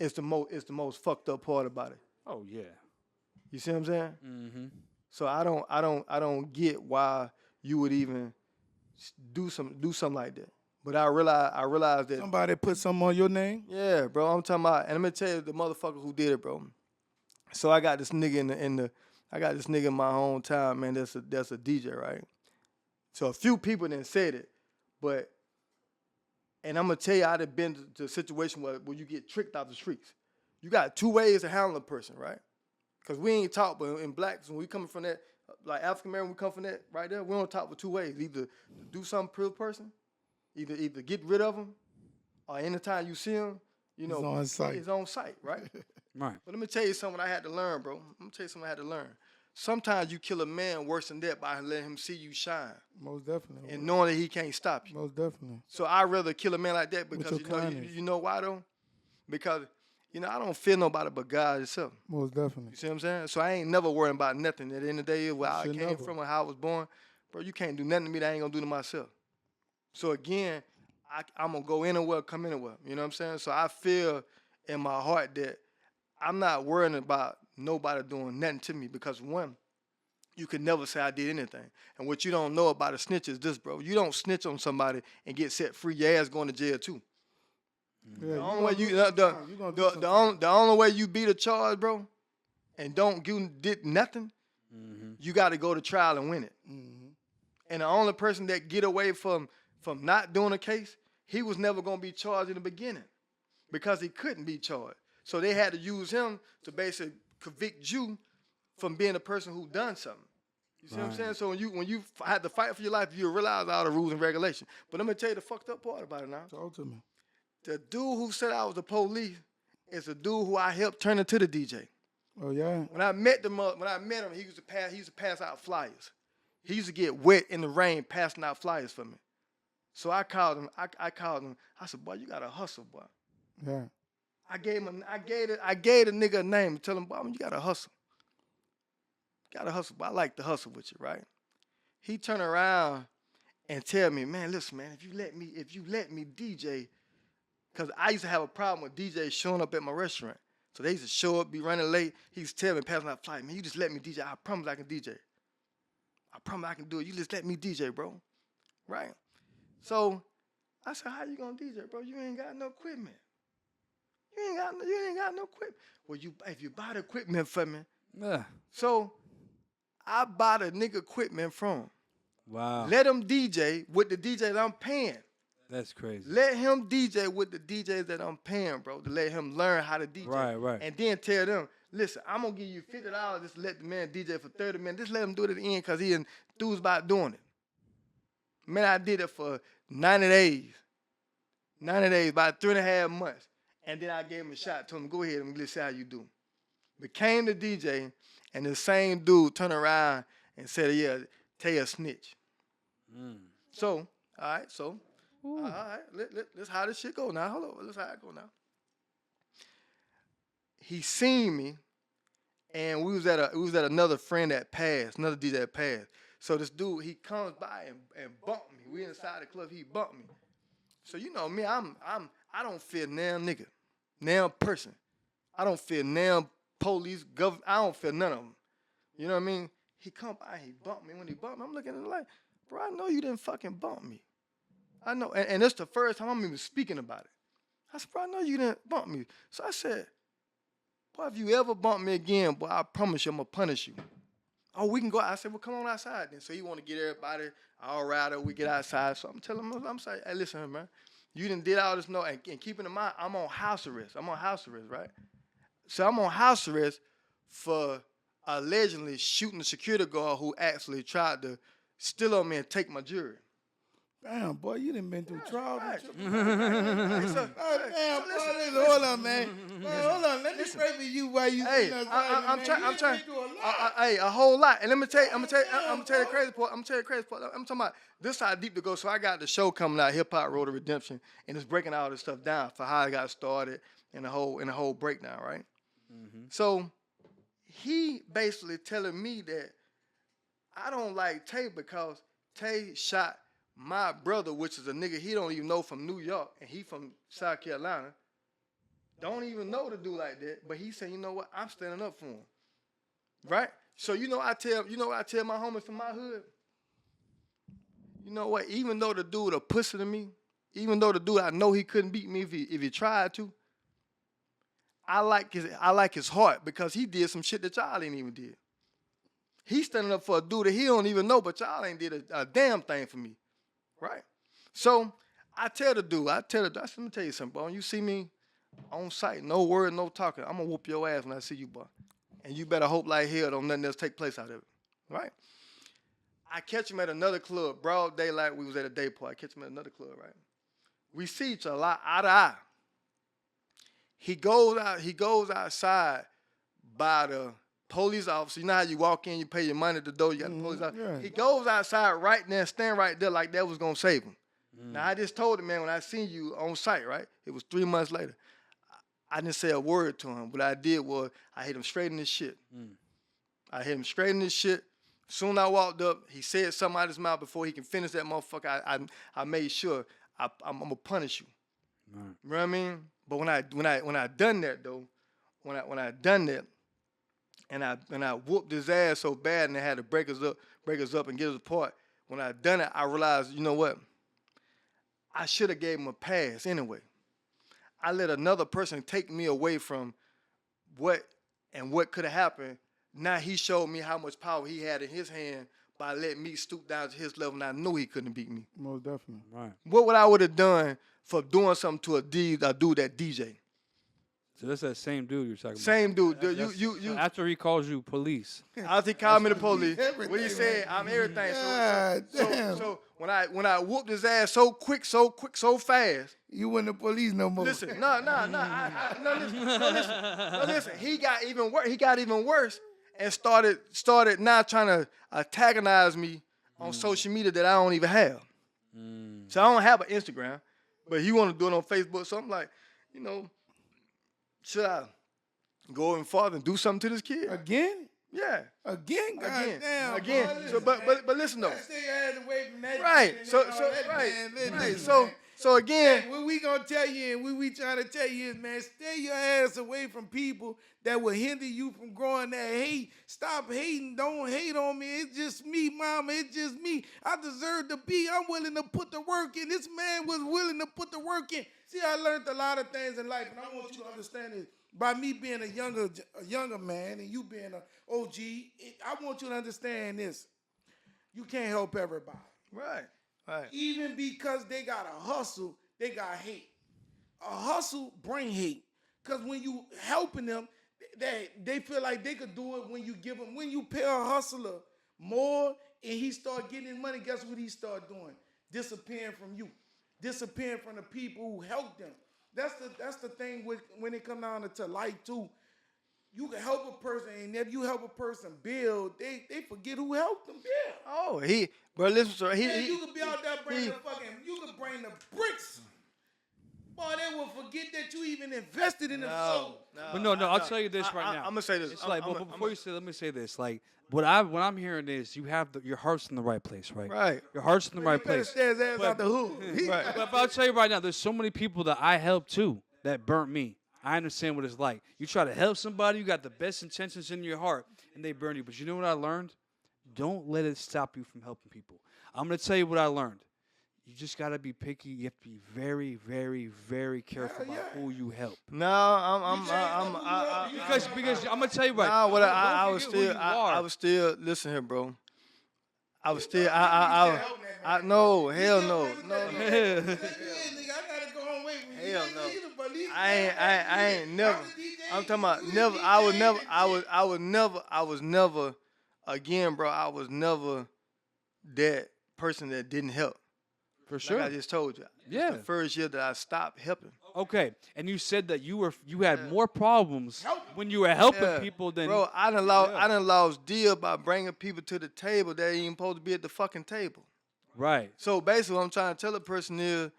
It's the most fucked up part about it. Oh yeah. You see what I'm saying? Mm-hmm. So I don't get why you would even do something like that. But I realized that somebody put something on your name. Yeah, bro. I'm talking about, and I'm gonna tell you the motherfucker who did it, bro. So I got this nigga I got this nigga in my hometown, man, that's a DJ, right? So a few people done said it, but, and I'm going to tell you, I'd have been to a situation where you get tricked out the streets. You got two ways to handle a person, right? Because we ain't taught, but in blacks, when we coming from that, like African American, we come from that right there, we don't talk for two ways. Either do something for the person, either get rid of them, or anytime you see them, you know, it's on sight, right? Right. But let me tell you something I had to learn, bro. Let me tell you something I had to learn. Sometimes you kill a man worse than that by letting him see you shine. Most definitely. And knowing that he can't stop you. Most definitely. So I'd rather kill a man like that because you know why though? Because, you know, I don't fear nobody but God himself. Most definitely. You see what I'm saying? So I ain't never worrying about nothing. At the end of the day, where I came from or how I was born, bro, you can't do nothing to me that I ain't gonna do to myself. So again, I'm gonna go anywhere, come anywhere. You know what I'm saying? So I feel in my heart that I'm not worrying about nobody doing nothing to me because one, you can never say I did anything. And what you don't know about a snitch is this, bro. You don't snitch on somebody and get set free. Your ass going to jail too. Yeah, the only way you beat a charge, bro, and did nothing, you got to go to trial and win it. And the only person that get away from not doing a case, he was never going to be charged in the beginning because he couldn't be charged. So they had to use him to basically convict you from being a person who done something. You see what I'm saying? So when you had to fight for your life, you realize all the rules and regulations. But let me tell you the fucked up part about it now. Talk to me. The dude who said I was the police is the dude who I helped turn into the DJ. Oh yeah. When I met him, he used to pass out flyers. He used to get wet in the rain passing out flyers for me. So I called him. I called him. I said, "Boy, you gotta hustle, boy." Yeah. I gave the nigga a name to tell him, "Boy, you gotta hustle. Gotta hustle." But I like to hustle with you, right? He turned around and tell me, "Man, listen, man, if you let me DJ, because I used to have a problem with DJs showing up at my restaurant. So they used to show up, be running late. He used to tell me, passing out flight, man, you just let me DJ. I promise I can DJ. I promise I can do it. You just let me DJ, bro." Right? So I said, "How you gonna DJ, bro? You ain't got no equipment. You ain't got no equipment." "Well, if you buy the equipment for me." Yeah. So I buy the nigga equipment from him. Wow. Let him DJ with the DJ that I'm paying. That's crazy. Let him DJ with the DJs that I'm paying, bro, to let him learn how to DJ. Right. And then tell them, "Listen, I'm going to give you $50 just to let the man DJ for 30 minutes. Just let him do it at the end because he enthused about doing it." Man, I did it for 90 days. 90 days, about 3.5 months. And then I gave him a shot, told him, "Go ahead and let's see how you do." Became the DJ, and the same dude turned around and said, "Yeah, Tay a snitch." So, all right, let's how this shit go now. Hold on, let's how it go now. He seen me, and we was at another friend that passed, another DJ that passed. So this dude, he comes by and bumped me. We inside the club, he bumped me. So you know me, I don't fear now nigga, now person. I don't fear now police, government. I don't fear none of them. You know what I mean? He come by, he bumped me. When he bumped me, I'm looking at him like, "Bro, I know you didn't fucking bump me. I know," and it's the first time I'm even speaking about it. I said, "Bro, I know you didn't bump me." So I said, "Boy, if you ever bump me again, boy, I promise you I'm going to punish you." "Oh, we can go out." I said, "Well, come on outside then." So he want to get everybody all right, we get outside. So I'm telling him, I'm saying, "Hey, listen, man, you done did all this, no, and keeping in mind, I'm on house arrest. Right? So I'm on house arrest for allegedly shooting the security guard who actually tried to steal on me and take my jewelry." Damn, boy, you done been through trial. Right. Damn, boy, hold on, man. Hold on, let me pray for you while you. Hey, I'm trying. Hey, a whole lot. And let me tell you, I'm gonna tell you the crazy part. I'm talking about this how deep to go. So I got the show coming out, Hip Hop Road to Redemption, and it's breaking all this stuff down for how I got started and the whole breakdown, right? So he basically telling me that I don't like Tay because Tay shot my brother, which is a nigga he don't even know from New York, and he from South Carolina. Don't even know the dude like that, but he said, "You know what? I'm standing up for him." Right? So you know what I tell my homies from my hood? You know what? Even though the dude a pussy to me, even though the dude I know he couldn't beat me if he tried to, I like his heart because he did some shit that y'all ain't even did. He's standing up for a dude that he don't even know, but y'all ain't did a damn thing for me, right? So I tell the dude, I said, let me tell you something, bro. When you see me on site, no word, no talking, I'm gonna whoop your ass when I see you, boy. And you better hope like hell don't nothing else take place out of it, right? I catch him at another club, broad daylight. We was at a day party. I catch him at another club, right? We see each other eye to eye. He goes outside by the police officer. You know how you walk in, you pay your money at the door, you got the police officer. Yeah. He goes outside right there, stand right there like that was gonna save him. Now I just told him, man, when I seen you on site, right? It was 3 months later. I didn't say a word to him. What I did was I hit him straight in his shit. I hit him straight in his shit. Soon I walked up, he said something out of his mouth before he can finish that motherfucker. I made sure I'm gonna punish you. Right. You know what I mean? But when I done that though, when I done that, and I whooped his ass so bad and they had to break us up and get us apart. When I done it, I realized, you know what? I should have gave him a pass anyway. I let another person take me away from what could have happened. Now he showed me how much power he had in his hand by letting me stoop down to his level, and I knew he couldn't beat me. Most definitely. Right. What would I would have done for doing something to a dude that DJ? So that's that same dude you're talking Same dude. about. You. After he calls you police. After he called me the police, Everything, what he said, I'm everything. God damn. So when I whooped his ass so quick, so fast. You wasn't the police no more. Listen, no, listen. He got even worse. He got even worse and started now trying to antagonize me on social media that I don't even have. So I don't have an Instagram, but he want to do it on Facebook. So I'm like, you know, should I go even farther and do something to this kid? Again? Yeah. Again? God damn. Again. boy, So, listen, man. but listen though. Stay your ass away from that. Right. and So all that, right. man. Right. Listen, man. So again. What we gonna tell you and what we trying to tell you is, man, stay your ass away from people that will hinder you from growing that hate. Stop hating. Don't hate on me. It's just me, mama. It's just me. I deserve to be. I'm willing to put the work in. This man was willing to put the work in. See, I learned a lot of things in life, and I want you to understand this. By me being a younger man and you being an OG, I want you to understand this. You can't help everybody. Right. Even because they got a hustle, they got hate. A hustle bring hate. Because when you helping them, they feel like they could do it when you give them. When you pay a hustler more and he start getting his money, guess what he start doing? Disappearing from you. Disappearing from the people who helped them. That's the thing when it come down to life too. You can help a person, and if you help a person build, they forget who helped them build. Oh, listen, sir. You could be out there bringing you could bring the bricks. Boy, they will forget that you even invested in them. But no, I'll tell you this right now. I'm gonna say this. It's like, but before you say, let me say this. Like, what I'm hearing is you have your heart's in the right place, right? Right. Your heart's in the right place. Stay his ass out the hood. Right. But I'll tell you right now, there's so many people that I helped too that burnt me. I understand what it's like. You try to help somebody, you got the best intentions in your heart, and they burn you. But you know what I learned? Don't let it stop you from helping people. I'm going to tell you what I learned. You just got to be picky. You have to be very, very, very careful about who you help. No, Because I'm going to tell you right. Nah, what I don't was forget who still, you I are. was still. Listen here, bro. I was still. I no, hell no, no. I gotta go home wait for you. Hell no. I ain't never. I'm talking about never. I was never. Again, bro. I was never that person that didn't help. For sure. Like I just told you. Yeah. It's the first year that I stopped helping. Okay, and you said that you had more problems when you were helping people than. Bro, I done lost deal by bringing people to the table that ain't even supposed to be at the fucking table. Right. So basically, what I'm trying to tell a person is,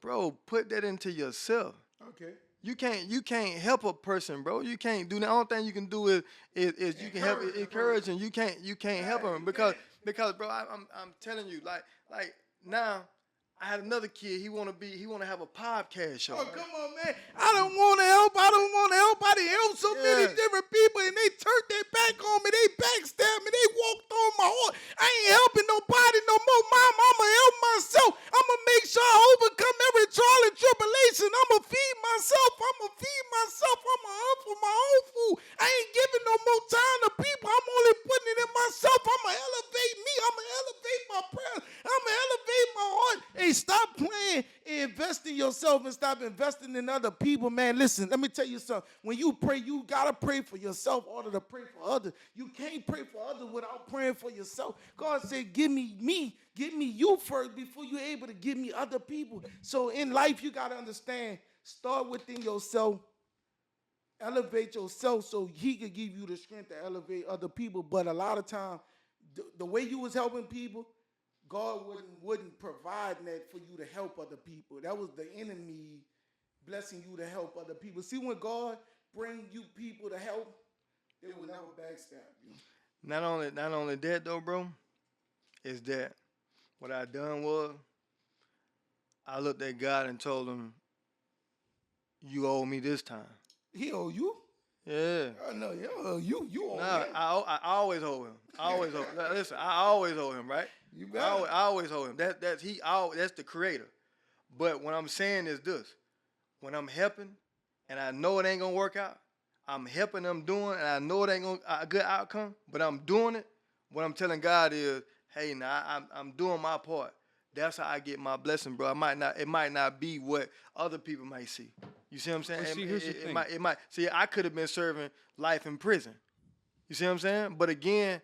bro, put that into yourself. Okay. You can't help a person, bro. You can't do that. The only thing you can do is you can help encourage, and you can't help them because bro, I'm telling you, like now. I had another kid. He wanna have a podcast show. Oh, come on, man. I don't want to help. I done helped so many different people, and they turned their back on me. They backstabbed me. They walked on my horse. I ain't helping nobody no more, Mom. I'ma help myself. I'ma make sure I overcome every trial and tribulation. I'ma feed myself. I'ma hunt for my own food. I ain't giving no more time to people. I'm only putting it in myself. in yourself and stop investing in other people, man, listen, let me tell you something. When you pray, you got to pray for yourself in order to pray for others. You can't pray for others without praying for yourself. God said, give me you first before you're able to give me other people. So in life, you got to understand, start within yourself, elevate yourself so he could give you the strength to elevate other people. But a lot of times, the way you was helping people, God wouldn't provide that for you to help other people. That was the enemy blessing you to help other people. See, when God bring you people to help, they will never backstab you. Not only that though, bro, is that what I done was I looked at God and told him, "You owe me this time." He owe you? Yeah. No, you owe Nah, him. I always owe him. I always owe. Listen, I always owe him, right? You I better. always owe him. That's the creator. But what I'm saying is this: when I'm helping, and I know it ain't gonna work out, I'm helping them doing, and I know it ain't gonna a good outcome, but I'm doing it. What I'm telling God is, hey, now I'm doing my part. That's how I get my blessing, bro. It might not be what other people might see. You see what I'm saying? Well, see, here's the thing. It might. See, I could have been serving life in prison. You see what I'm saying? But again,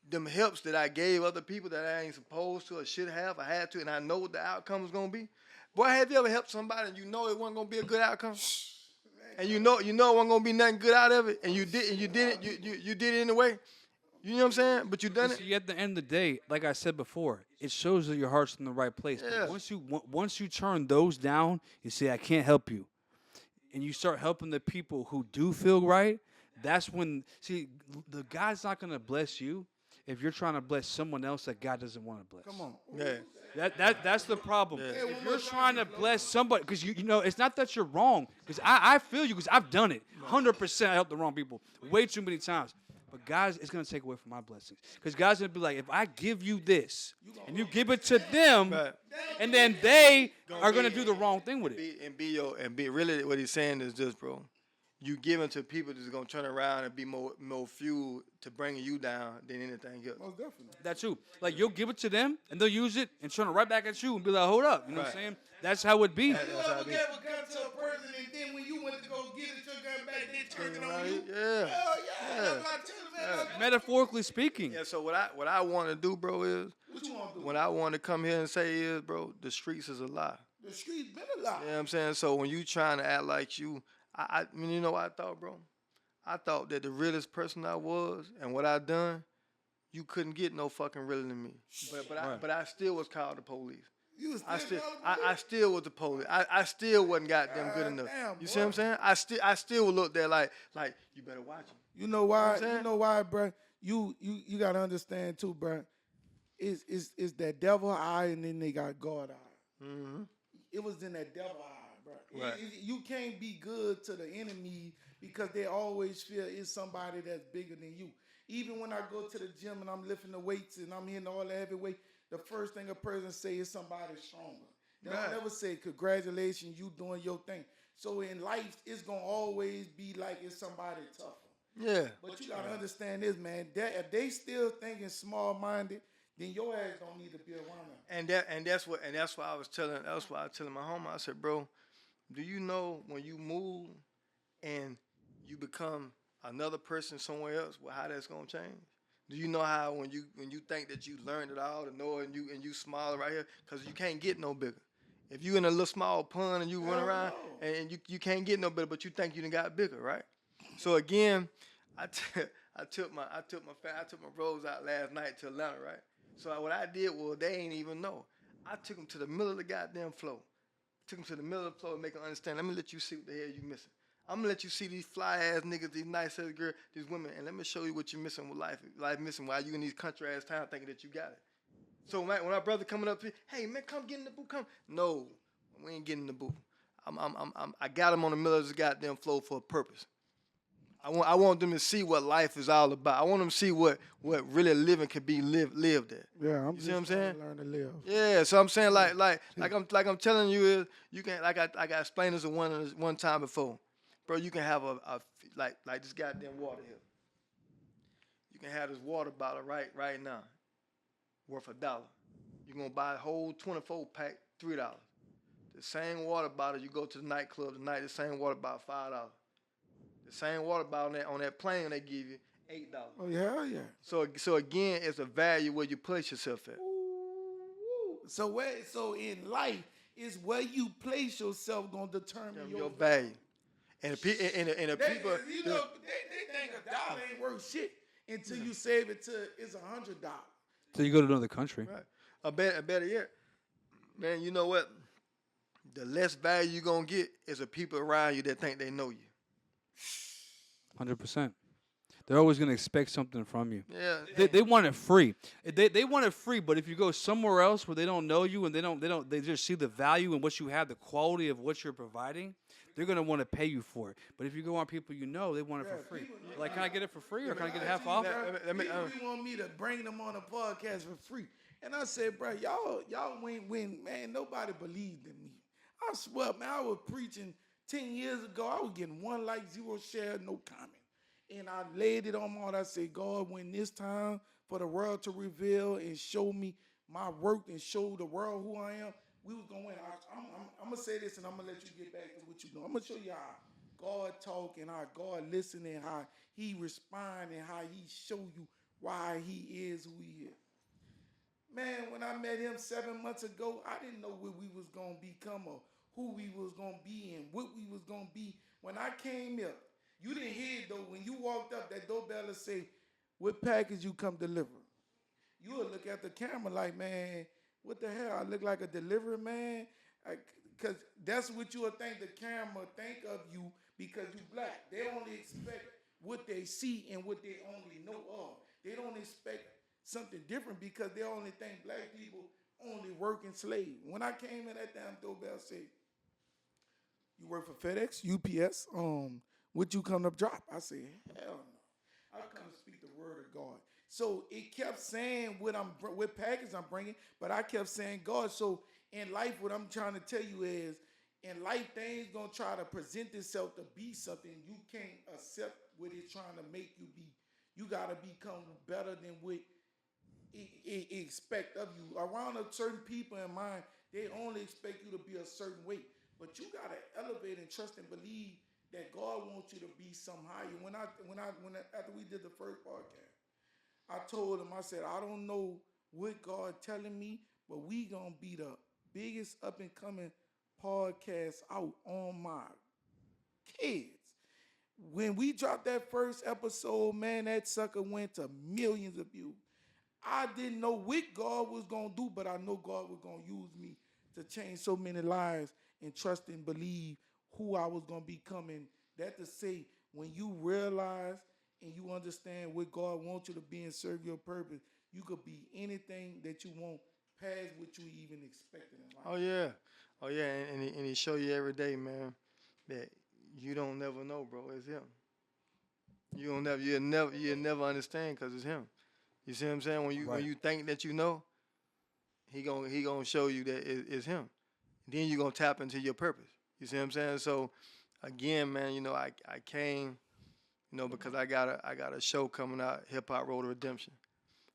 them helps that I gave other people that I ain't supposed to or should have, I had to, and I know what the outcome was gonna be. Boy, have you ever helped somebody and you know it wasn't gonna be a good outcome? And you know it wasn't gonna be nothing good out of it, and you did it anyway. You know what I'm saying? But you done it. See, at the end of the day, like I said before, it shows that your heart's in the right place. Yeah. But once you turn those down, you say, I can't help you. And you start helping the people who do feel right, that's when, see, the God's not going to bless you if you're trying to bless someone else that God doesn't want to bless. Come on. Yeah. That's the problem. Yeah. If you're trying to bless somebody, because you know, it's not that you're wrong, because I feel you, because I've done it. 100% I helped the wrong people way too many times. But God is going to take away from my blessings. Because God's going to be like, if I give you this, and you give it to them, Right. and then they are going to do the wrong thing with it. And be really what he's saying is this, bro. You giving to people that's gonna turn around and be more fuel to bringing you down than anything else. Most definitely. That too. Like, you'll give it to them, and they'll use it and turn it right back at you and be like, hold up. You know what I'm saying? That's how it be. You ever ever come to a person and then when you went to go get it, your gun back, they turned it on you? Yeah. Hell yeah. That's what I tell you, man. Metaphorically speaking. Yeah. So what I want to do, bro, is What you want to do? what I want to come here and say is, bro, the streets is a lie. The streets been a lie. You know what I'm saying? So when you trying to act like you, I mean, you know what I thought, bro? I thought that the realest person I was and what I done, you couldn't get no fucking realer than me. But I still was called the police. You was I still still was the police. I still wasn't goddamn good enough. Damn, You see what I'm saying? I still would look there like you better watch him. You know why? You know what I'm saying? You know why, bro? You gotta understand too, bro. It's that devil eye and then they got God eye. Mm-hmm. It was in that devil eye, bro. Right. You can't be good to the enemy because they always feel it's somebody that's bigger than you. Even when I go to the gym and I'm lifting the weights and I'm hitting all the heavy weight, the first thing a person say is somebody stronger. They don't never say congratulations, you doing your thing. So in life, it's gonna always be like it's somebody tougher. Yeah. But you gotta understand this, man. If they still thinking small-minded, then your ass don't need to be around them. And that's why I was telling my homie, I said, bro, do you know when you move and you become another person somewhere else, how that's gonna change? Do you know how when you think that you learned it all to know it and you smile right here, because you can't get no bigger. If you in a little small pond and you run around and you can't get no bigger, but you think you done got bigger, right? So again, I took my bros out last night to Atlanta, right? So what I did was they ain't even know. I took them to the middle of the goddamn floor. Took them to the middle of the floor to make them understand. Let me let you see what the hell you missing. I'm gonna let you see these fly ass niggas, these nice ass girls, these women, and let me show you what you're missing with life. Life missing while you in these country ass towns thinking that you got it. So when my brother coming up here, hey man, come get in the booth, come. No, we ain't getting in the booth. I got him on the middle of this goddamn floor for a purpose. I want them to see what life is all about. I want them to see what really living can be lived at. Yeah, You see what I'm saying? Learn to live. Yeah, so I'm saying like I'm telling you is you can like I explained this one time before, bro. You can have a like this goddamn water here. You can have this water bottle right now, worth $1. You're gonna buy a whole 24 pack, $3. The same water bottle, you go to the nightclub tonight, the same water bottle, $5. The same water bottle on that plane they give you, $8. Oh yeah, yeah. So again, it's a value where you place yourself at. Ooh. So in life is where you place yourself gonna determine Your value. And the people, You know, they think $1 ain't worth shit until you save it to it's $100. So you go to another country. right? A better yet, man. You know what? The less value you gonna get is the people around you that think they know you. 100%. They're always going to expect something from you. Yeah. They want it free. They want it free, but if you go somewhere else where they don't know you and they just see the value in what you have, the quality of what you're providing, they're going to want to pay you for it. But if you go on people you know, they want it for free. Like, can I get it for free or can I get it half off? People want me to bring them on a podcast for free. And I said, bro, y'all win, man. Nobody believed in me. I swear, man, I was preaching 10 years ago. I was getting 1 like, 0 share, no comment. And I laid it on my heart. I said, God, when this time for the world to reveal and show me my work and show the world who I am, we was going to win. I'm going to say this and I'm going to let you get back to what you do. I'm going to show you how God talk and how God listen and how he respond and how he show you why he is who he is. Man, when I met him 7 months ago, I didn't know what we was going to become or who we was going to be and what we was going to be. When I came here, you didn't hear it, though. When you walked up, that doorbell would say, what package you come deliver? You would look at the camera like, man, what the hell? I look like a delivery man? Because that's what you would think the camera think of you because you black. They only expect what they see and what they only know of. They don't expect something different because they only think black people only work and slave. When I came in, that damn doorbell said, you work for FedEx, UPS, what you come to drop? I said, hell no. I come to speak the word of God. So it kept saying what package I'm bringing, but I kept saying God. So in life, what I'm trying to tell you is, in life, things gonna try to present itself to be something. You can't accept what it's trying to make you be. You gotta become better than what it expect of you. Around a certain people in mind, they only expect you to be a certain way. But you gotta elevate and trust and believe that God wants you to be some higher. When after we did the first podcast, I told him, I said, I don't know what God telling me, but we gonna be the biggest up and coming podcast out on my kids. When we dropped that first episode, man, that sucker went to millions of views. I didn't know what God was gonna do, but I know God was gonna use me to change so many lives and trust and believe who I was going to become. And that to say, when you realize and you understand what God wants you to be and serve your purpose, you could be anything that you want past what you even expected in life. Oh yeah, and he show you every day, man, that you don't never know, bro. It's him. You'll never understand because it's him. You see what I'm saying? When you think that you know, he gonna show you that it's him. Then you're gonna tap into your purpose. You see what I'm saying? So again, man, you know, I came, you know, because I got a show coming out, Hip Hop Road to Redemption.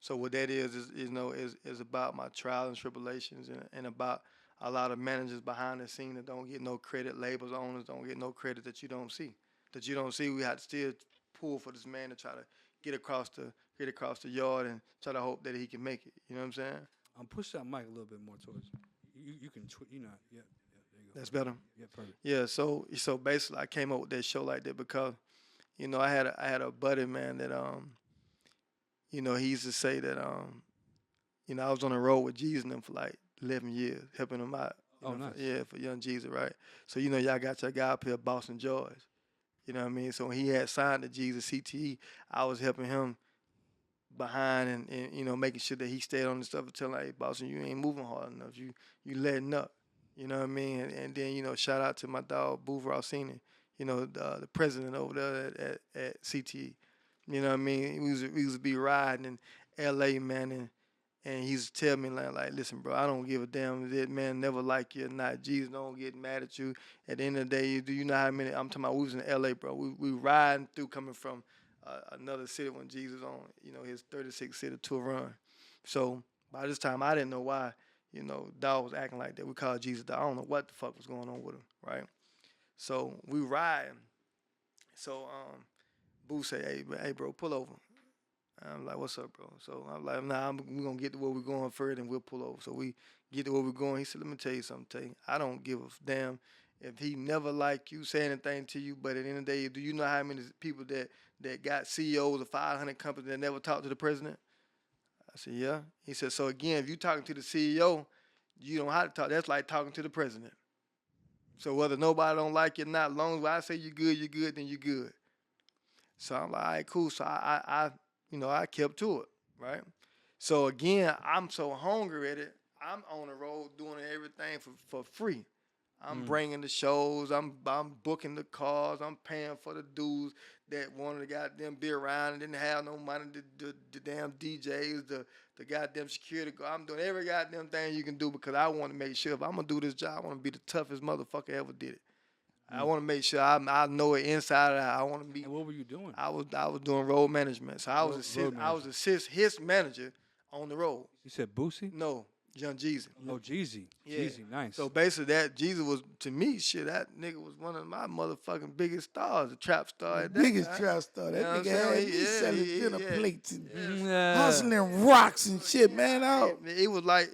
So what that is about my trials and tribulations and about a lot of managers behind the scene that don't get no credit, labels, owners don't get no credit that you don't see. We had to still pull for this man to try to get across the yard and try to hope that he can make it. You know what I'm saying? Push that mic a little bit more towards you. You can, there you go. That's better. Yeah, perfect. Yeah, so basically I came up with that show like that because, you know, I had a buddy, man, that you know, he used to say that you know, I was on the road with Jeezy and them for like 11 years, helping him out. Nice. For young Jeezy, right? So, you know, y'all got your guy up here, Boston George. You know what I mean? So when he had signed to Jeezy CTE, I was helping him behind and you know, making sure that he stayed on the stuff and telling, hey, Boston, you ain't moving hard enough. You letting up. You know what I mean? And then, you know, shout out to my dog, Booth Rossini, you know, the president over there at CTE. You know what I mean? We used to be riding in L.A., man, and he used to tell me, like, listen, bro, I don't give a damn if that man never like you or not. Jesus don't get mad at you. At the end of the day, do you know how many, I'm talking about, we was in L.A., bro. We riding through coming from another city when Jesus on, you know, his 36 city tour run. So by this time, I didn't know why, dog was acting like that. We called Jesus dog. I don't know what the fuck was going on with him, right? So we riding. So Boo say, hey, bro, pull over. I'm like, what's up, bro? So I'm like, nah, we're going to get to where we're going first and we'll pull over. So we get to where we're going. He said, let me tell you something, I don't give a damn if he never like you, say anything to you, but at the end of the day, do you know how many people that got CEOs of 500 companies that never talked to the president? I said, yeah. He said, so again, if you talking to the CEO, you don't have to talk. That's like talking to the president. So whether nobody don't like you or not, as long as I say you're good, then you're good. So I'm like, all right, cool. So I kept to it, right? So again, I'm so hungry at it. I'm on the road doing everything for free. I'm bringing the shows. I'm booking the cars. I'm paying for the dudes that wanted to goddamn be around and didn't have no money. The damn DJs, the goddamn security guard. I'm doing every goddamn thing you can do because I want to make sure if I'm gonna do this job, I want to be the toughest motherfucker ever did it. I want to make sure I know it inside out. I want to be. And what were you doing? I was doing road management. So I was assist his manager on the road. You said Boosie? No, Young Jeezy. Oh, Jeezy. Yeah. Jeezy, nice. So basically, that Jeezy was, to me, shit, that nigga was one of my motherfucking biggest stars, the trap star. At that Biggest time. trap star. That You know what I'm nigga had saying? me selling Yeah, dinner yeah. plates and Yeah. hustling rocks and shit, man. Out. It was like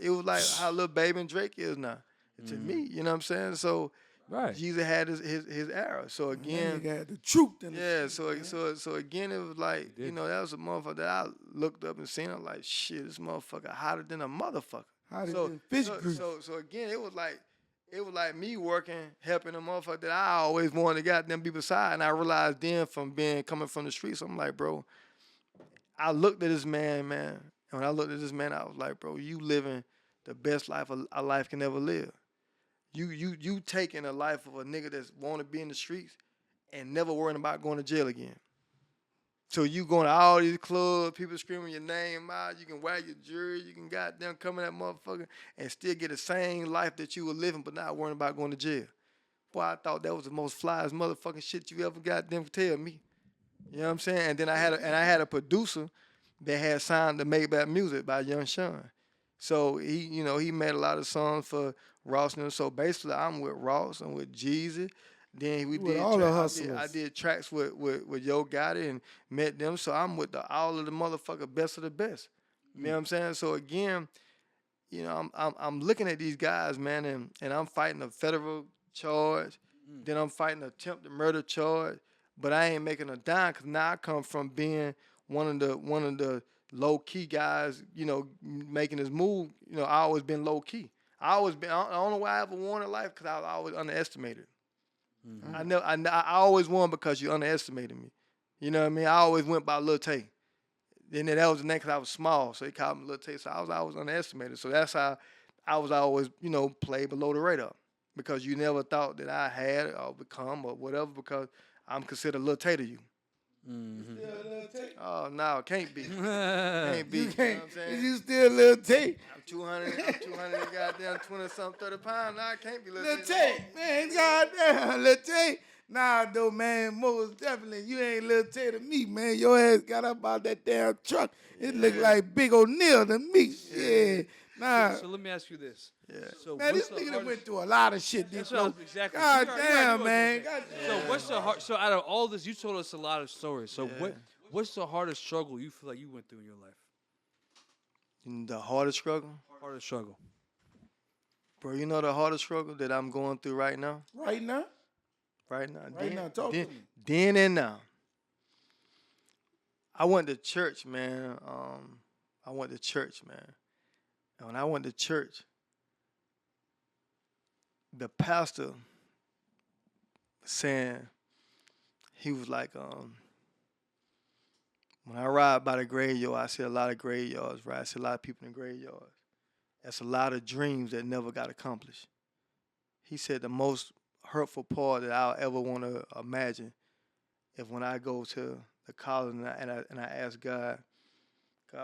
how Lil Baby and Drake is now. To me, you know what I'm saying? So Right. Jeezy had his era. So again, That nigga had the truth in yeah. the street, man. So again, it was like that was a motherfucker that I looked up and seen. I'm like, shit, this motherfucker hotter than a motherfucker. Hotter So than fish grease. so again, it was like me working, helping a motherfucker that I always wanted to goddamn be beside. And I realized then coming from the streets, I'm like, bro, I looked at this man. And when I looked at this man, I was like, bro, you living the best life a life can ever live. You taking a life of a nigga that's want to be in the streets and never worrying about going to jail again. So you going to all these clubs, people screaming your name out, you can wear your jewelry, you can goddamn come in that motherfucker and still get the same life that you were living but not worrying about going to jail. Boy, I thought that was the most flyest motherfucking shit you ever goddamn tell me. You know what I'm saying? And then I had a producer that had signed to Make Back Music by Young Sean. So he made a lot of songs for Ross and them. So basically I'm with Ross and with Jeezy. Then we with did all the I hustlers. did tracks with Yo Gotti and met them. So I'm with all of the motherfucker best of the best. You know what I'm saying? So again, I'm looking at these guys, man, and I'm fighting a federal charge. Then I'm fighting an attempted murder charge. But I ain't making a dime because now I come from being one of the low key guys, making this move. I always been low key. I don't know why I ever won in life because I was always underestimated. I always won because you underestimated me. You know what I mean? I always went by Lil Tay. Then that was the name because I was small, so he called me Lil Tay. So I was always underestimated. So that's how I was always, played below the radar because you never thought that I had or become or whatever because I'm considered Lil Tay to you. Oh no, can't be. Can't be. You You know can't. what I'm saying? You still Lil Tay. I'm 200 and goddamn 20-something, 30 pounds. Now I can't be Lil Tay, man, goddamn, Lil Tay. Nah, though, man, most definitely, you ain't Lil Tay to me, man. Your ass got up out that damn truck. It look like Big O'Neal to me. Yeah. Nah. So let me ask you this. Yeah. So Man, this what's the nigga done hardest- went through a lot of shit. That's This what I was flow. exactly. God You already damn, know what I'm man. saying. God So damn. what's the hard? So out of all this, you told us a lot of stories. So what's the hardest struggle you feel like you went through in your life? The hardest struggle? Hardest struggle. Bro, you know the hardest struggle that I'm going through right now? Right now? Right now. Right now, talk to me. Then and now. I went to church, man. And when I went to church, the pastor saying, he was like, when I ride by the graveyard, I see a lot of graveyards, right? I see a lot of people in graveyards. That's a lot of dreams that never got accomplished. He said the most hurtful part that I'll ever want to imagine is when I go to the college and I ask God,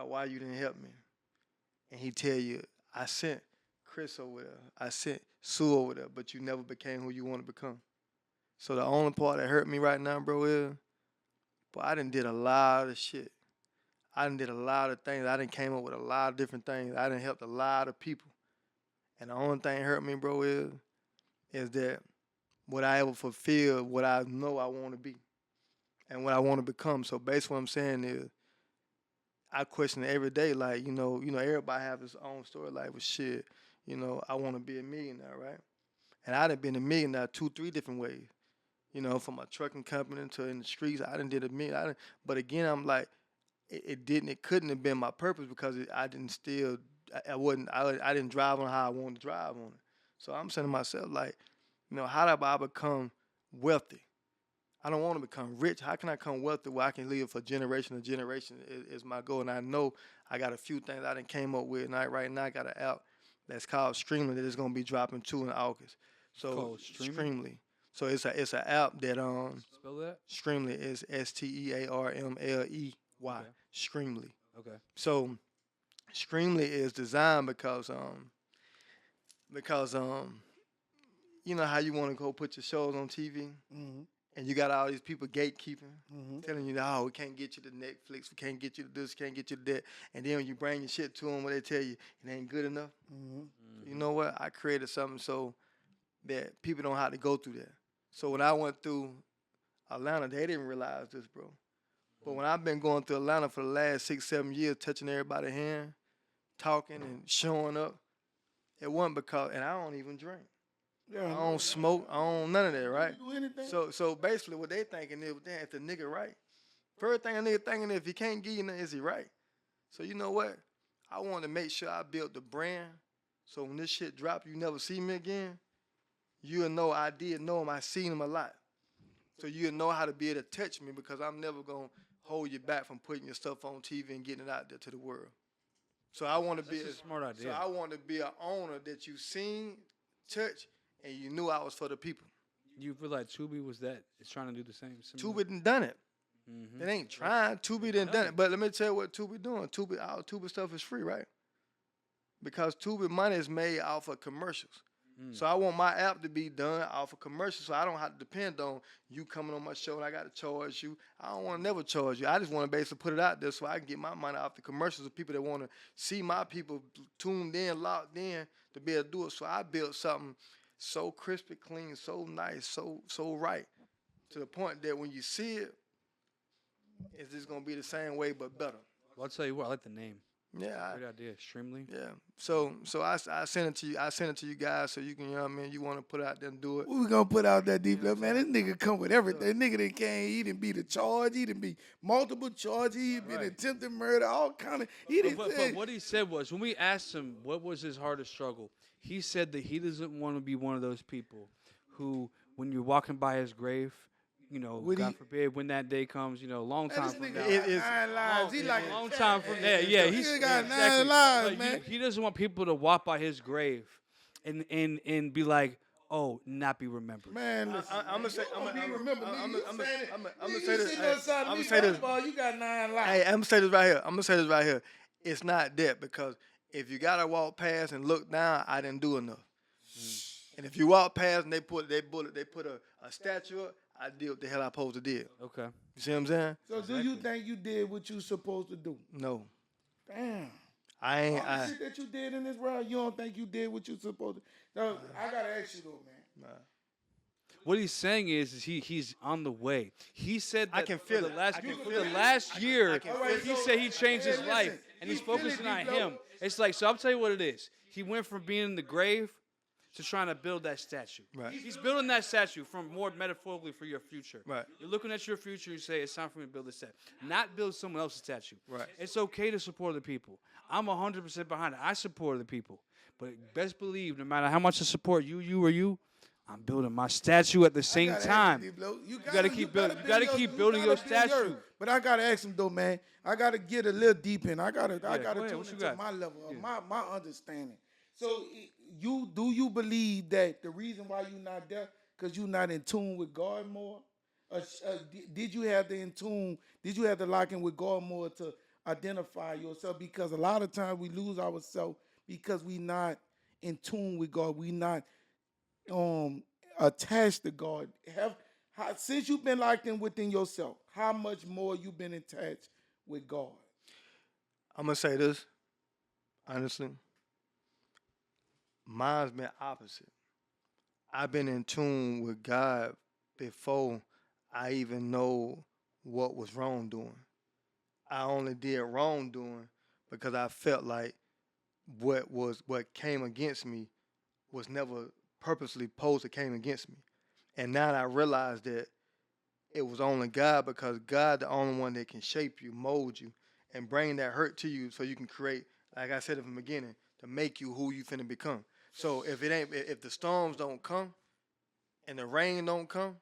why you didn't help me? And he tell you, I sent Chris over there, I sent Sue over there, but you never became who you want to become. So the only part that hurt me right now, bro, is, I done did a lot of shit. I done did a lot of things. I done came up with a lot of different things. I done helped a lot of people. And the only thing hurt me, bro, is that would I ever fulfill what I know I want to be and what I want to become. So basically what I'm saying is I question it every day, like, everybody have his own story, like, well, shit, I want to be a millionaire, right? And I done been a millionaire 2, 3 different ways. From a trucking company to in the streets, I done did a million. But again, I'm like, it couldn't have been my purpose because I didn't still, I didn't drive on how I wanted to drive on it. So I'm saying to myself, like, how do I become wealthy? I don't want to become rich. How can I become wealthy where I can live for generation to generation is my goal. And I know I got a few things I done came up with. And right now I got an app that's called Streamly that is going to be dropping 2 in August. So called Streamly? Streamly. So it's an app that Spell that. Streamly is STEARMLEY. Okay. Streamly. Okay. So Streamly is designed because you know how you want to go put your shows on TV Mm-hmm. and you got all these people gatekeeping, Mm-hmm. telling you, oh, we can't get you to Netflix, we can't get you to this, can't get you to that, and then when you bring your shit to them, what they tell you, it ain't good enough. Mm-hmm. You know what? I created something so that people don't have to go through that. So when I went through Atlanta, they didn't realize this, bro. But when I've been going through Atlanta for the last 6, 7 years, touching everybody's hand, talking and showing up, it wasn't because, and I don't even drink. Yeah, I don't smoke. I don't none of that, right? do anything. So basically, what they thinking is, damn, if the nigga right, first thing a nigga thinking if he can't give you nothing, is he right? So you know what? I want to make sure I built the brand, so when this shit drop, you never see me again. You'll know I did know him. I seen him a lot, so you'll know how to be able to touch me because I'm never gonna hold you back from putting your stuff on TV and getting it out there to the world. So I want to be That's a smart idea. So I want to be an owner that you seen, touch, and you knew I was for the people. You feel like Tubi is trying to do the same? similar? Tubi done it. Mhm. It ain't trying. Tubi done it. But let me tell you what Tubi doing. All Tubi stuff is free, right? Because Tubi money is made off of commercials. So I want my app to be done off of commercials, so I don't have to depend on you coming on my show and I got to charge you. I don't want to never charge you. I just want to basically put it out there so I can get my money off the commercials of people that want to see my people tuned in, locked in to be able to do it. So I built something so crispy clean, so nice, so right, to the point that when you see it, it's just gonna be the same way but better. Well, I'll tell you what. I like the name. Yeah, Great idea. Streamly. yeah. So I sent it to you. I sent it to you guys so you can, you know what I mean. You want to put it out there and do it. What we gonna put out that deep left, man? This nigga come with everything. Nigga that can't, he didn't be the charge, he didn't be multiple charges, he done been Right. attempted murder, all kind of. He didn't But say. what he said was, when we asked him what was his hardest struggle, he said that he doesn't want to be one of those people who, when you're walking by his grave, Would God he- forbid, when that day comes, long Man, time this from nigga now. got is- 9 lives. He like long a time cat. from there. Yeah, He he's got 9 exactly. lives, Like, man. he doesn't want people to walk by his grave and be like, oh, not be remembered. Man, listen. I'm gonna say. I'm gonna say this. I'm I'm gonna say this. You got 9 lives. Hey, I'm gonna say this right here. I'm gonna say this right here. It's not that because if you gotta walk past and look down, I didn't do enough. And if you walk past and they put a statue up, I did what the hell I supposed to do. Okay. You see what I'm saying? So do you think you did what you supposed to do? No, Damn. I ain't. All the shit that you did in this round, you don't think you did what you supposed to? No, I gotta ask you though, man. What he's saying is he's on the way. He said that I can feel for the it. last I can for feel the it. last year, can feel it. he said he changed his Hey, life listen, and he's you feel it, focusing on D Phlo? him. It's like, so I'll tell you what it is. He went from being in the grave to trying to build that statue. Right. He's building that statue from more metaphorically for your future. Right. You're looking at your future, you say, it's time for me to build this statue. Not build someone else's statue. Right. It's okay to support the people. I'm 100% behind it. I support the people. But best believe, no matter how much I support you, I'm building my statue at the same I gotta time. ask you, D-Blow. You gotta keep building- you gotta keep building your statue. But I gotta ask him though, man. I gotta get a little deep in. I gotta go ahead. tune What you into got? my level, my understanding. So you believe that the reason why you not there because you not in tune with God more? Did you have to in tune? Did you have to lock in with God more to identify yourself? Because a lot of times we lose ourselves because we not in tune with God. We not attached to God. Since you've been locked in within yourself, how much more you been attached with God? I'm gonna say this honestly. Mine's been opposite. I've been in tune with God before I even know what was wrongdoing. I only did wrongdoing because I felt like what came against me was never purposely posed to came against me. And now I realize that it was only God, because God the only one that can shape you, mold you, and bring that hurt to you so you can create, like I said from the beginning, to make you who you finna become. So if the storms don't come and the rain don't come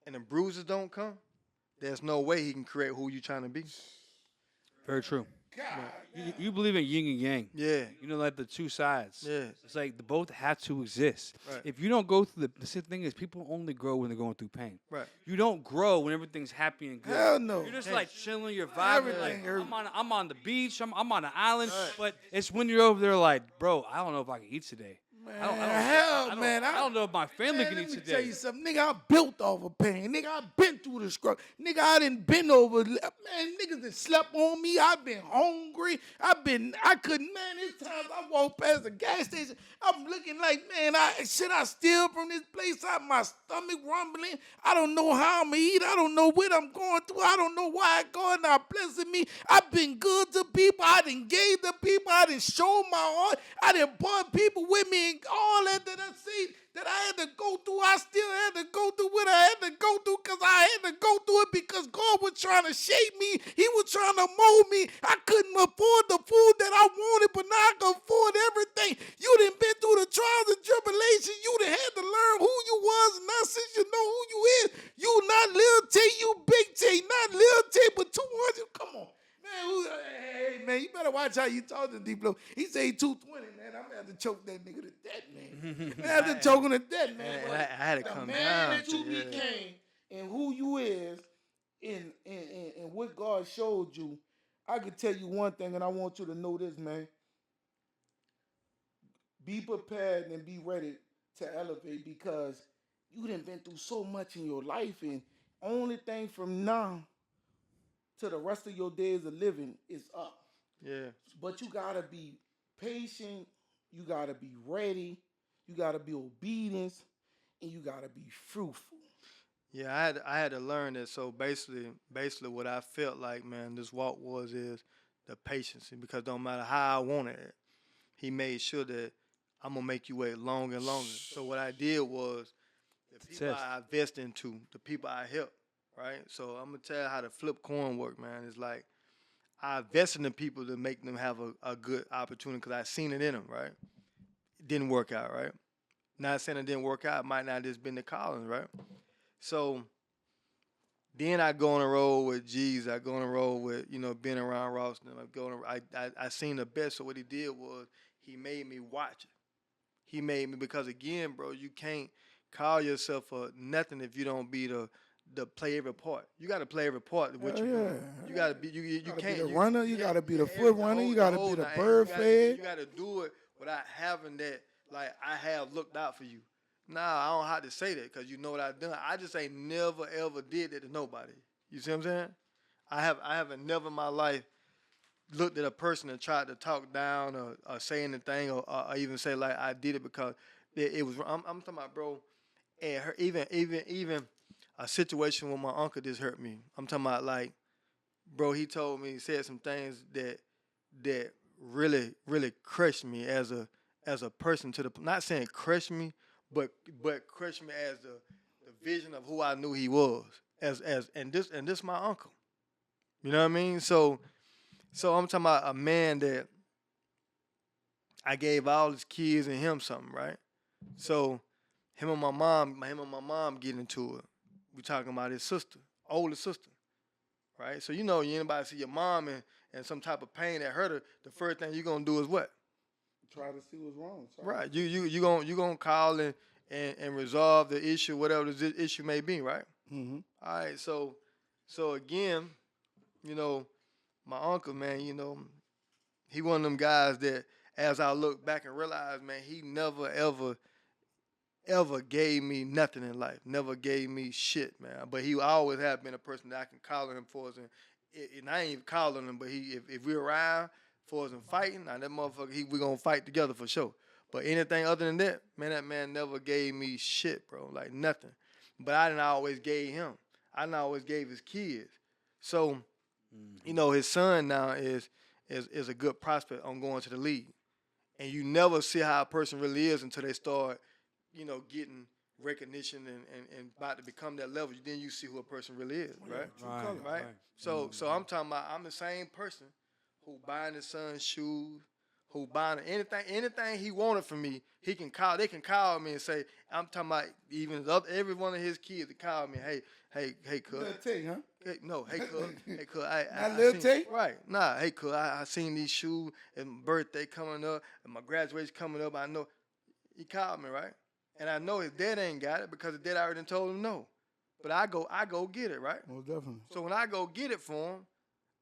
and the bruises don't come, there's no way he can create who you trying to be. Very true. God, You believe in yin and yang. Yeah. You know, like the two sides. Yeah. It's like the both have to exist. Right. If you don't go through the same thing is people only grow when they're going through pain. Right. You don't grow when everything's happy and good. hell no. You're just like chilling, you're vibing. Everything Like hurt. I'm on the beach, I'm on the island. Right. But it's when you're over there like, bro, I don't know if I can eat today. I don't know if my family can Let eat me today. tell you something, nigga. I built off of pain, nigga. I been through the struggle, nigga. I done been over, man. Niggas that slept on me. I've been hungry. I couldn't, man. There's times I walk past the gas station, I'm looking like, man, should I steal from this place? My stomach rumbling. I don't know how I'm gonna eat. I don't know what I'm going through. I don't know why God not blessing me. I've been good to people. I done gave to people. I done showed my heart. I done brought people with me and all that I see that I had to go through. I still had to go through what I had to go through because I had to go through it because God was trying to shape me. He was trying to mold me. I couldn't afford the food that I wanted, but now I can afford everything. You done been through the trials and tribulations. You done had to learn who you was, and now since you know who you is, you not Lil T, you Big T, not Lil T, but 200. Come on. Man, hey, man, you better watch how you talk to D Phlo. He say he 220, man. I'm gonna have to choke that nigga to death, man. I have to choke him to death, man. I had to the come man down that you to that. became and who you is and what God showed you, I can tell you one thing, and I want you to know this, man. Be prepared and be ready to elevate because you done been through so much in your life, and only thing from now to the rest of your days of living is up. Yeah. But you gotta be patient, you gotta be ready, you gotta be obedient, and you gotta be fruitful. Yeah, I had to learn that. So basically, what I felt like, man, this walk is the patience, because don't matter how I wanted it, he made sure that I'm gonna make you wait longer and longer. So what I did was the people Test. I invest into, the people I help, right? So I'm gonna tell you how the flip coin work, man. It's like I invest in the people to make them have a good opportunity because I seen it in them, right? It didn't work out, right? Not saying it didn't work out, it might not just been the callings, right? So then I go on a road with Jeezy. I go on a road with, being around Ross. I seen the best. So what he did was he made me watch it. He made me, because again, bro, you can't call yourself nothing if you don't be the play every part. You got to play every part of what Hell you yeah. doing. You got to be you gotta can't be the you, runner, you gotta be the foot runner, you gotta be the bird fed. You got to do it without having that, like, I have looked out for you. Nah, I don't have to say that because you know what I've done. I just ain't never ever did that to nobody. You see what I'm saying? I haven't never in my life looked at a person and tried to talk down or say anything or even say like I did it because it was. I'm talking about, bro, and even a situation where my uncle just hurt me. I'm talking about, like, bro, he told me, he said some things that really crushed me as a person, to the, not saying crushed me, but crushed me as the vision of who I knew he was and this my uncle. You know what I mean? So I'm talking about a man that I gave all his kids and him something, right? So him and my mom get into it. We talking about his sister, older sister, right? So anybody see your mom and some type of pain that hurt her, the first thing you're gonna do is what? Try to see what's wrong. Right. You gonna call and resolve the issue, whatever the issue may be, right? Mm-hmm. All right. So again, my uncle, man, he one of them guys that, as I look back and realize, man, he never ever gave me nothing in life. Never gave me shit, man. But he always have been a person that I can call on him for us, and I ain't even calling him, but if we're around for us and fighting, now that motherfucker, we gonna fight together for sure. But anything other than that, man, that man never gave me shit, bro. Like nothing. But I didn't always gave him. I didn't always gave his kids. So, you know, his son now is a good prospect on going to the league. And you never see how a person really is until they start, you know, getting recognition and about to become that level. Then you see who a person really is, right? Right. So I'm talking about I'm the same person who buying his son's shoes, who buying anything he wanted from me. They can call me and say, I'm talking about even every one of his kids that call me, hey, cuz. Lil Tay, huh? Hey, no, hey, cuz, Not Lil Tay? Right, nah, hey, cuz, I seen these shoes, and my birthday coming up, and my graduation coming up, I know. He called me, right? And I know his dad ain't got it because his dad already told him no. But I go get it, right? Most definitely. So when I go get it for him,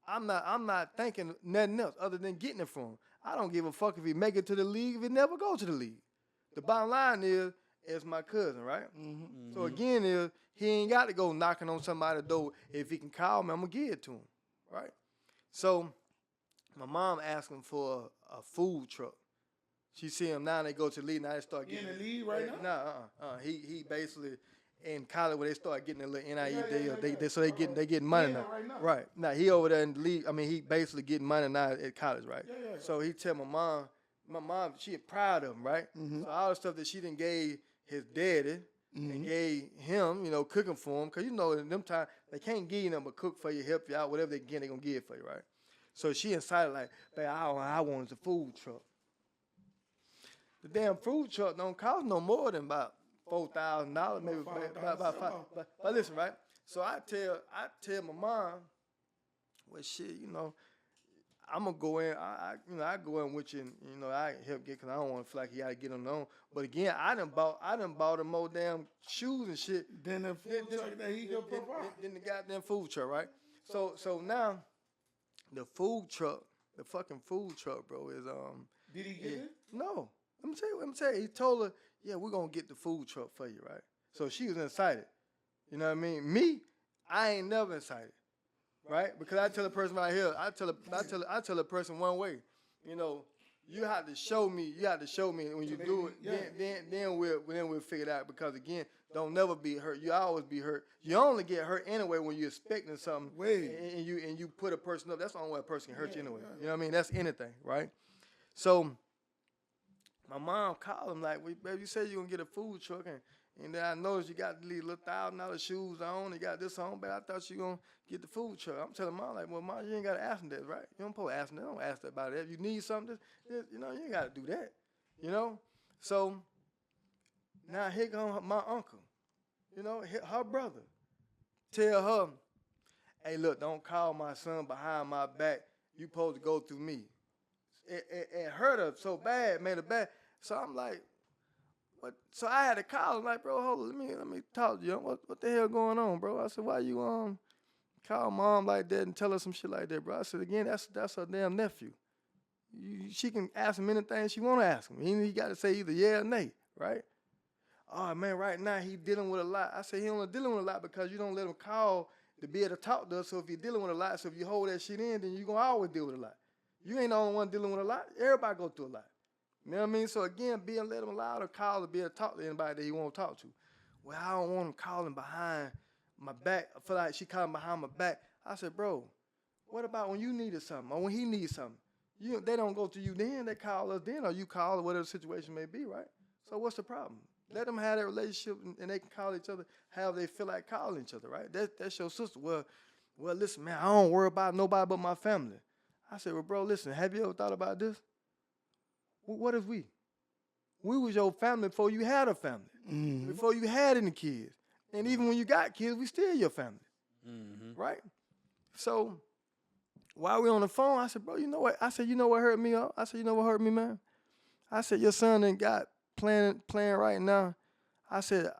I'm not thinking nothing else other than getting it for him. I don't give a fuck if he make it to the league, if he never go to the league. The bottom line is my cousin, right? Mm-hmm. So again, he ain't got to go knocking on somebody's door. If he can call me, I'm going to give it to him, right? So my mom asked him for a food truck. She see him now, they go to the league, now they start getting... in the league right now? Nah, he basically... In college, where they start getting a little NIE deal, so they getting money now. Right now, he over there in the league. I mean, he basically getting money now at college, right? Yeah. So he tell my mom, she proud of him, right? Mm-hmm. So all the stuff that she done gave his daddy and gave him, you know, cooking for him, cause you know in them times they can't give you nothing but cook for you, help you out, whatever they get, they gonna give it for you, right? So she excited like, babe, I want a food truck. The damn food truck don't cost no more than about $4,000, maybe about $5,000. But listen, right? So I tell my mom, well, shit, you know, I'm gonna go in. I go in with you, and you know, I help get, cause I don't want to feel like he gotta get on his own. But again, I done bought him more damn shoes and shit. Then the food truck that he could provide. Then the goddamn food truck, right? So now, the fucking food truck, bro, is Did he get it? No. Let me tell you. He told her, yeah, we're going to get the food truck for you, right? So she was excited. You know what I mean? Me, I ain't never excited, right? Because I tell a person right here, I tell a person one way, you know, you have to show me when you do it, yeah. then we'll figure it out. Because again, don't never be hurt. You always be hurt. You only get hurt anyway when you're expecting something and you put a person up. That's the only way a person can hurt you anyway. You know what I mean? That's anything, right? So my mom called him like, well, baby, you said you're going to get a food truck, and then I noticed you got these little $1,000 shoes on, you got this on, but I thought you were going to get the food truck. I'm telling mom, like, well, mom, you ain't got to ask them that, right? You don't supposed to ask them that. Don't ask that about that. If you need something, you know, you ain't got to do that, you know? So now here comes my uncle, you know, her brother. Tell her, hey, look, don't call my son behind my back. You supposed to go through me. It hurt her so bad, made her bad. So I'm like, what? So I had to call him, like, bro, hold on, let me talk to you. What the hell going on, bro? I said, why you call mom like that and tell her some shit like that, bro? I said, again, that's her damn nephew. She can ask him anything she want to ask him. He got to say either yeah or nay, right? Oh, man, right now he dealing with a lot. I said, he only dealing with a lot because you don't let him call to be able to talk to us. So if you're dealing with a lot, so if you hold that shit in, then you're going to always deal with a lot. You ain't the only one dealing with a lot. Everybody go through a lot. You know what I mean? So again, let him allow to call to be able to talk to anybody that he want to talk to. Well, I don't want him calling behind my back. I feel like she calling behind my back. I said, bro, what about when you needed something or when he needs something? They don't go to you then. They call us then, or you call or whatever the situation may be, right? So what's the problem? Let them have that relationship and they can call each other how they feel like calling each other, right? That's your sister. Well, listen, man, I don't worry about nobody but my family. I said, well, bro, listen, have you ever thought about this? What if we was your family before you had a family, before you had any kids. And even when you got kids, we still your family, right? So while we on the phone, I said, bro, you know what? I said, you know what hurt me up? I said, you know what hurt me, man? I said, your son ain't got playing right now. I said,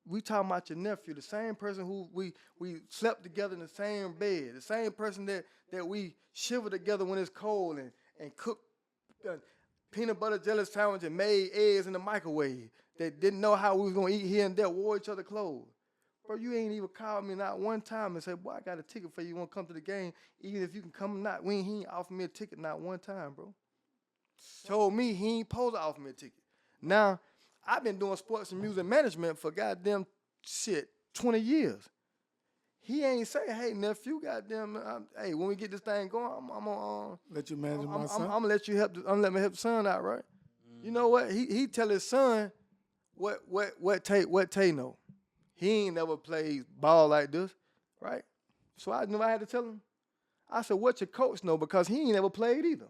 we talking about your nephew, the same person who we slept together in the same bed, the same person that we shiver together when it's cold and cooked peanut butter jelly sandwich and made eggs in the microwave, that didn't know how we was going to eat here and there, wore each other clothes. Bro, you ain't even called me not one time and said, boy, I got a ticket for you. You want to come to the game? Even if you can come or not. He ain't offered me a ticket not one time, bro. Told me he ain't supposed to offer me a ticket. Now, I've been doing sports and music management for goddamn 20 years. He ain't say, hey, nephew, goddamn, hey, when we get this thing going, I'm gonna Let you manage my I'm son. gonna let you help. I'm gonna let me help the son out, right? You know what? He tell his son what Tay know. He ain't never played ball like this, right? So I knew I had to tell him. I said, what your coach know, because he ain't never played either.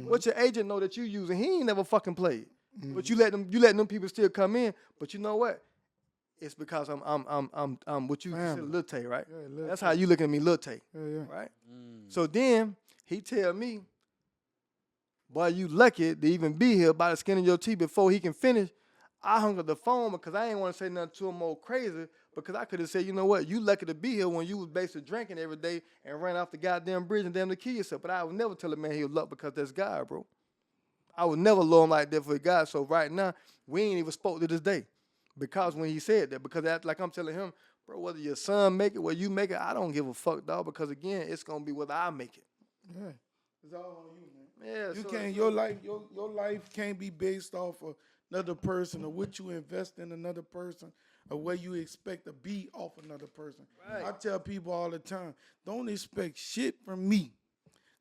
What your agent know that you using, he ain't never fucking played. But you letting them people still come in. But you know what? It's because I'm what you consider Lil Tay, right? Yeah, Lil That's Tay. how you look at me, Lil Tay, Yeah. right? So then he tell me, boy, you lucky to even be here by the skin of your teeth before he can finish. I hung up the phone because I ain't want to say nothing to him more crazy, because I could have said, you know what, you lucky to be here when you was basically drinking every day and ran off the goddamn bridge and damn to kill yourself. But I would never tell a man he was lucky, because that's God, bro. I would never low him like that for God. So right now, we ain't even spoke to this day. Because when he said that, because that's like I'm telling him, bro, whether your son make it, whether you make it, I don't give a fuck, dog, because again, it's gonna be whether I make it. Yeah. It's all on you, man. Yeah, You so- can't. so- Your life can't be based off of another person, or what you invest in another person, or where you expect to be off another person. Right. I tell people all the time, don't expect shit from me,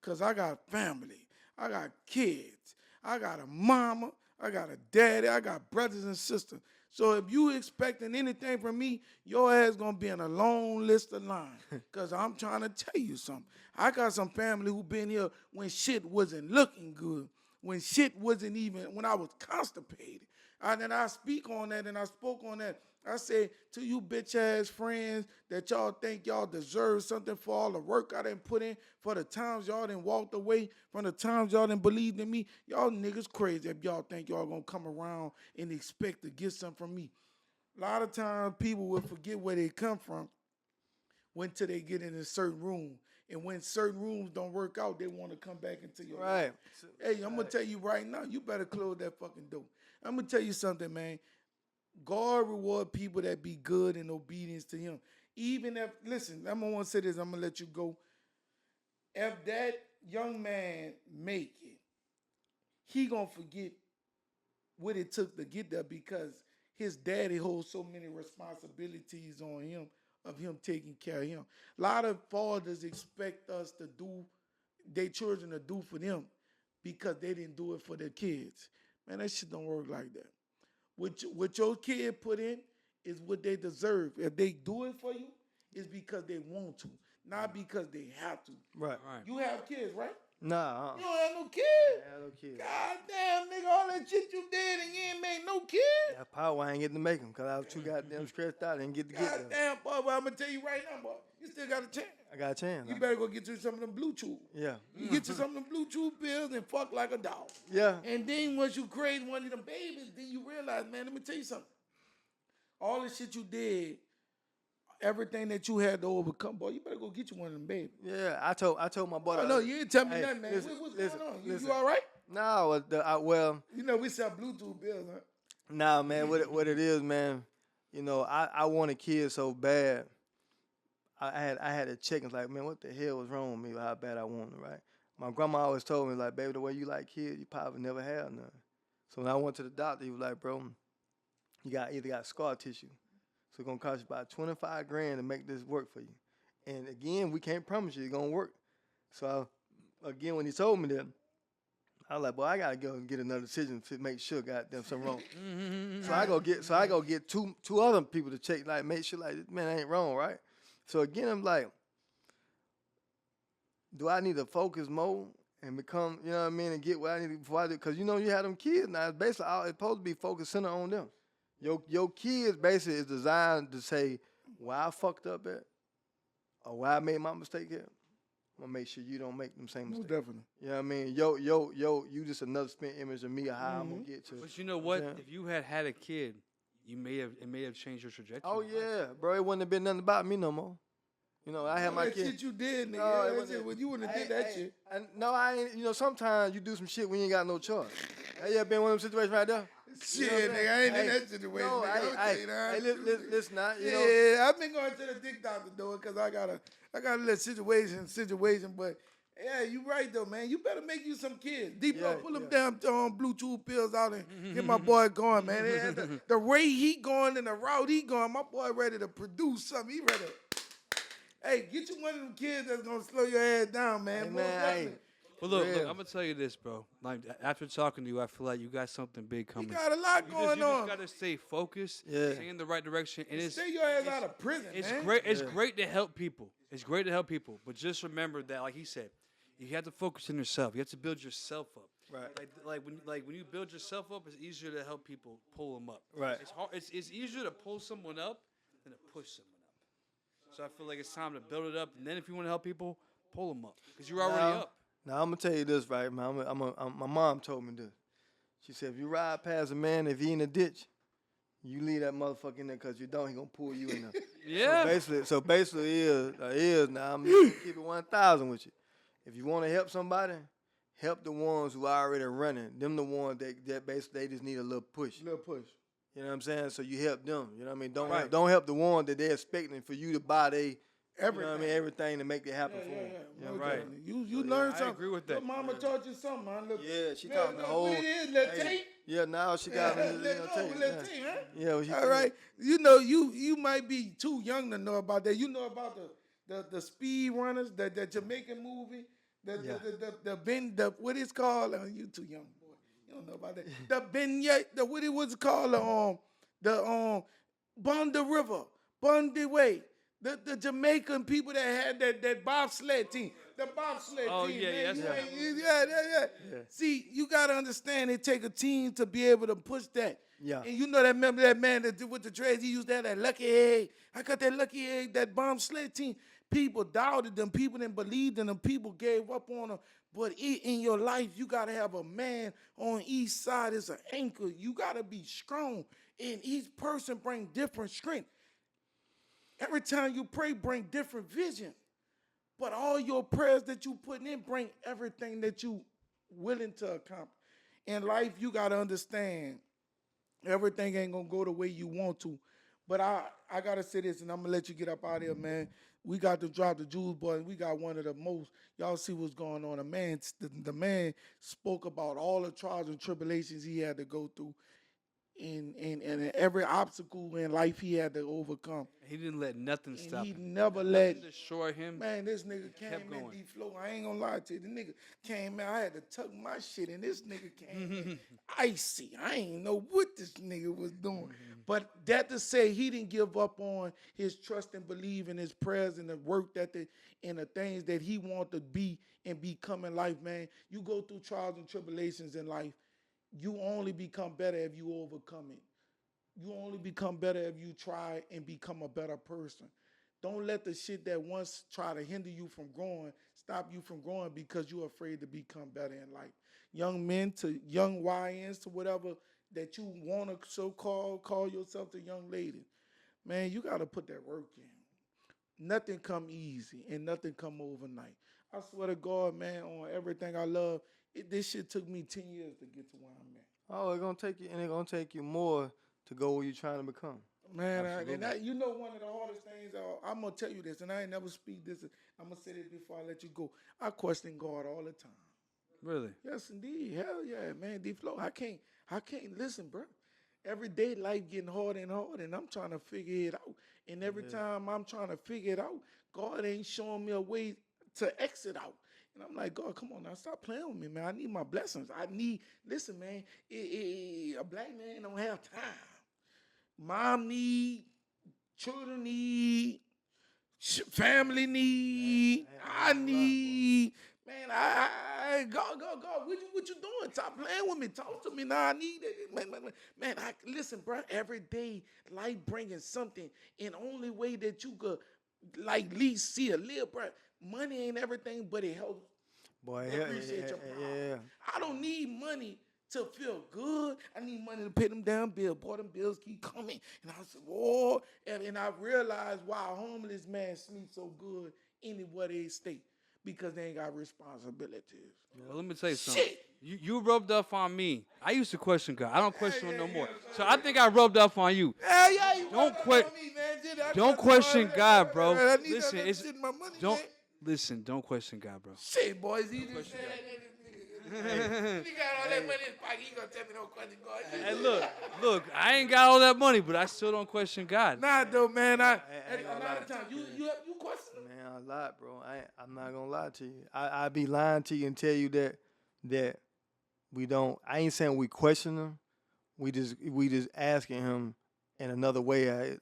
cause I got family, I got kids, I got a mama, I got a daddy, I got brothers and sisters. So if you expecting anything from me, your ass gonna be in a long list of lines. Cause I'm trying to tell you something. I got some family who been here when shit wasn't looking good, when shit wasn't even, when I was constipated. And then I speak on that, and I spoke on that. I said to you bitch ass friends that y'all think y'all deserve something for all the work I done put in, for the times y'all done walked away, from the times y'all done believed in me. Y'all niggas crazy if y'all think y'all gonna come around and expect to get something from me. A lot of times people will forget where they come from until they get in a certain room. And when certain rooms don't work out, they want to come back into your life. Right. Hey, I'm going to tell you right now, you better close that fucking door. I'm going to tell you something, man. God reward people that be good in obedience to him. Even if, listen, I'm going to say this, I'm going to let you go. If that young man make it, he going to forget what it took to get there, because his daddy holds so many responsibilities on him, of him taking care of him. A lot of fathers expect us to do, their children to do for them because they didn't do it for their kids. Man, that shit don't work like that. What your kid put in is what they deserve. If they do it for you, it's because they want to, not because they have to. Right. You have kids, right? Nah. You don't have no kids. I no kids. God damn, nigga, all that shit you did and you ain't made no kids. That power I ain't getting to make them, because I was too goddamn stressed out and get to get God them. damn, boy, but I'm gonna tell you right now, boy, you still got a chance. I got a chance. You better go get you some of them Bluetooth. Yeah. You get you some of them Bluetooth pills and fuck like a dog. Yeah. And then once you create one of them babies, then you realize, man, let me tell you something. All the shit you did, everything that you had to overcome, boy, you better go get you one of them babies. Yeah. I told my boy. Oh, no, you ain't tell me Hey, nothing, man. listen, What's listen, going on? listen. You all right? No, well, You know, we sell Bluetooth bills, huh? nah, man. What it is, man. You know, I wanted kids so bad. I had to check and like, man, what the hell was wrong with me? How bad I wanted, right? My grandma always told me, like, baby, the way you like kids, you probably never have none. So when I went to the doctor, he was like, bro, you either got scar tissue, so it's gonna cost you about 25 grand to make this work for you. And again, we can't promise you it's gonna work. So again, when he told me that, I was like, boy, I gotta go and get another decision to make sure goddamn something wrong. So I go get two other people to check, like, make sure like, man, ain't wrong, right? So again, I'm like, do I need to focus more and become, you know what I mean, and get what I need before I do? Because you know you have them kids now. It's basically it's supposed to be focused center on them. Your kids basically is designed to say where I fucked up at, or where I made my mistake at. I'm gonna make sure you don't make them same Most mistakes. definitely. You know what I mean? You just another spin image of me of how I'm gonna get to. But you know what? Yeah. If you had a kid, it may have changed your trajectory. Oh yeah, bro, it wouldn't have been nothing about me no more. You know, I had All my that kid. shit you did, nigga. No, Yeah, it that wasn't- shit, when you wouldn't have did that shit. I ain't. You know, sometimes you do some shit when you ain't got no choice. Have you ever been in one of them situations right there? Shit, You know what I'm nigga, saying? I ain't in Hey, that situation, no, nigga. I'm hey, tell you that. hey, listen, now, you know. Yeah, I've been going to the dick doctor though, because I got a little situation, but Yeah, you right though, man. You better make you some kids. D Phlo, Yeah, pull them yeah. damn Bluetooth pills out and get my boy going, man. The way he going and the route he going, my boy ready to produce something. He ready. Hey, get you one of them kids that's gonna slow your ass down, man. Hey, Most man, definitely. hey. But look, Real. I'm gonna tell you this, bro. Like after talking to you, I feel like you got something big You coming. got a lot going You on. just gotta stay focused, Yeah. stay in the right direction, and Stay your ass out of prison, it's man. great. It's great to help people. It's great to help people, but just remember that, like he said, you have to focus on yourself. You have to build yourself up. Right. Like when you build yourself up, it's easier to help people pull them up. Right. It's hard. It's easier to pull someone up than to push someone up. So I feel like it's time to build it up, and then if you want to help people, pull them up because you're already up. Now I'm gonna tell you this, right, man. My mom told me this. She said, if you ride past a man, if he in a ditch, you leave that motherfucker in there, because you don't, he gonna pull you in there. Yeah. So basically, is now I'm gonna keep it 1,000 with you. If you want to help somebody, help the ones who are already running. Them the ones that basically they just need a little push. Little push. You know what I'm saying? So you help them. You know what I mean? Right. Don't help the one that they're expecting for you to buy they Everything. You know what I mean? Everything to make it happen for them. Yeah, Most right. You learned something. I agree with that. Your mama taught you something, man. Look, Yeah, she taught me the whole. What it is, little Hey, tape? yeah, now she got me. Little tape, huh? Yeah, well, she All right. You know, you might be too young to know about that. You know about the speed runners, the Jamaican movie, the what it's called? You too young, boy. You don't know about that. The vignette, what it was called? The Bondi River, Bondi Way. The Jamaican people that had that bobsled team. The bobsled team. Yeah, Man, yeah. yeah. See, you got to understand it take a team to be able to push that. Yeah. And you know that, remember that man that did with the dreads, he used that lucky egg. I got that lucky egg, that bobsled team. People doubted them. People didn't believe in them. People gave up on them. But in your life, you got to have a man on each side as an anchor. You got to be strong. And each person bring different strength. Every time you pray, bring different vision. But all your prayers that you putting in bring everything that you willing to accomplish. In life, you got to understand everything ain't going to go the way you want to. But I got to say this, and I'm going to let you get up out of here, man. We got to drop the jewels, boy. We got one of the most, y'all see what's going on. The man spoke about all the trials and tribulations he had to go through. And every obstacle in life he had to overcome. He didn't let nothing stop He him. never Nothing let destroy him. Man, this nigga came kept in going. D Phlo. I ain't gonna lie to you. The nigga came in. I had to tuck my shit, and this nigga came in icy. I ain't know what this nigga was doing. But that to say, he didn't give up on his trust and believe in his prayers and the work and the things that he wanted to be and become in life, man. You go through trials and tribulations in life. You only become better if you overcome it. You only become better if you try and become a better person. Don't let the shit that once try to hinder you from growing stop you from growing because you're afraid to become better in life. Young men to young YNs to whatever that you want to call yourself to young ladies. Man, you got to put that work in. Nothing come easy and nothing come overnight. I swear to God, man, on everything I love, this shit took me 10 years to get to where I'm at. Oh, it's gonna take you, and it's gonna take you more to go where you're trying to become. Man, you know one of the hardest things, I'm going to tell you this, and I ain't never speak this, I'm going to say this before I let you go. I question God all the time. Really? Yes, indeed. Hell yeah, man. D Phlo, I can't listen, bro. Every day life getting harder and harder, and I'm trying to figure it out. And every time I'm trying to figure it out, God ain't showing me a way to exit out. And I'm like, God, come on now, stop playing with me, man. I need my blessings. Listen, man, a black man don't have time. Mom need, children need, family need, I need. Man, God, what you doing? Stop playing with me. Talk to me now. I need it. Man, listen, bro. Every day, life bringing something. And only way that you could, like, at least see a little, bro. Money ain't everything, but it helps. Boy, Appreciate your yeah. I don't need money to feel good. I need money to pay them down bills. Boy, them bills keep coming. And I said, oh, and I realized why a homeless man sleeps so good anywhere they stay. Because they ain't got responsibilities. Well, let me tell you something. Shit. You rubbed off on me. I used to question God. I don't question him no more. So I think I rubbed off on you. Yeah, you Don't rubbed off on me, man. Don't question God, bro. I need Listen, that it's shit in my money, don't. man. Listen, don't question God, bro. Shit, boys, he just said that nigga. He got all that money in his pocket. He gonna tell me don't question God. Hey, look, I ain't got all that money, but I still don't question God. Nah, though, man. A ain't gonna lot lie. of times you question him. Man, a lot, bro. I'm not gonna lie to you. I be lying to you and tell you that we don't. I ain't saying we question him. We just asking him in another way.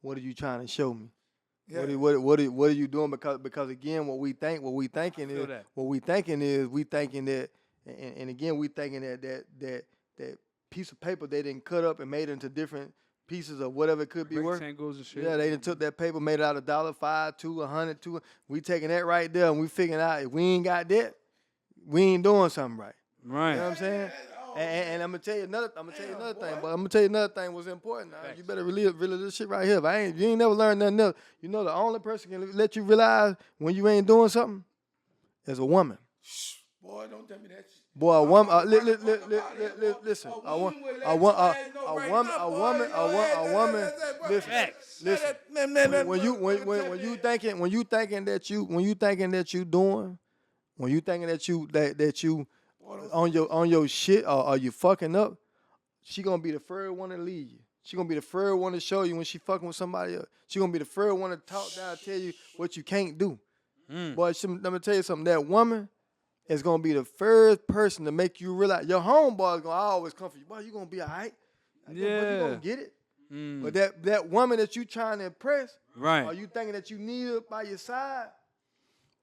What are you trying to show me? Yeah. What are you doing? Because again, we thinking that, and again we thinking that piece of paper they didn't cut up and made into different pieces of whatever it could be worth. Rectangles and shit. Yeah, they done took that paper, made it out $1, $5, $2, $100, $2. We taking that right there, and we figuring out if we ain't got that, we ain't doing something right. Right. You know what I'm saying? And I'm gonna tell you another thing. But I'm gonna tell you another thing was important. Now. You better really this shit right here. If you ain't never learned nothing else, you know the only person can let you realize when you ain't doing something is a woman. Boy, don't tell me that shit. Boy, a woman. Listen, a woman. Listen. When you thinking that you on your shit or you fucking up, she gonna be the first one to leave you. She gonna be the first one to show you when she fucking with somebody else. She gonna be the first one to talk down, tell you what you can't do. Boy, let me tell you something. That woman is gonna be the first person to make you realize your homeboy is gonna always come for you. Boy, you gonna be all right. Yeah. But you gonna get it. But that woman that you trying to impress, Right. or you thinking that you need her by your side,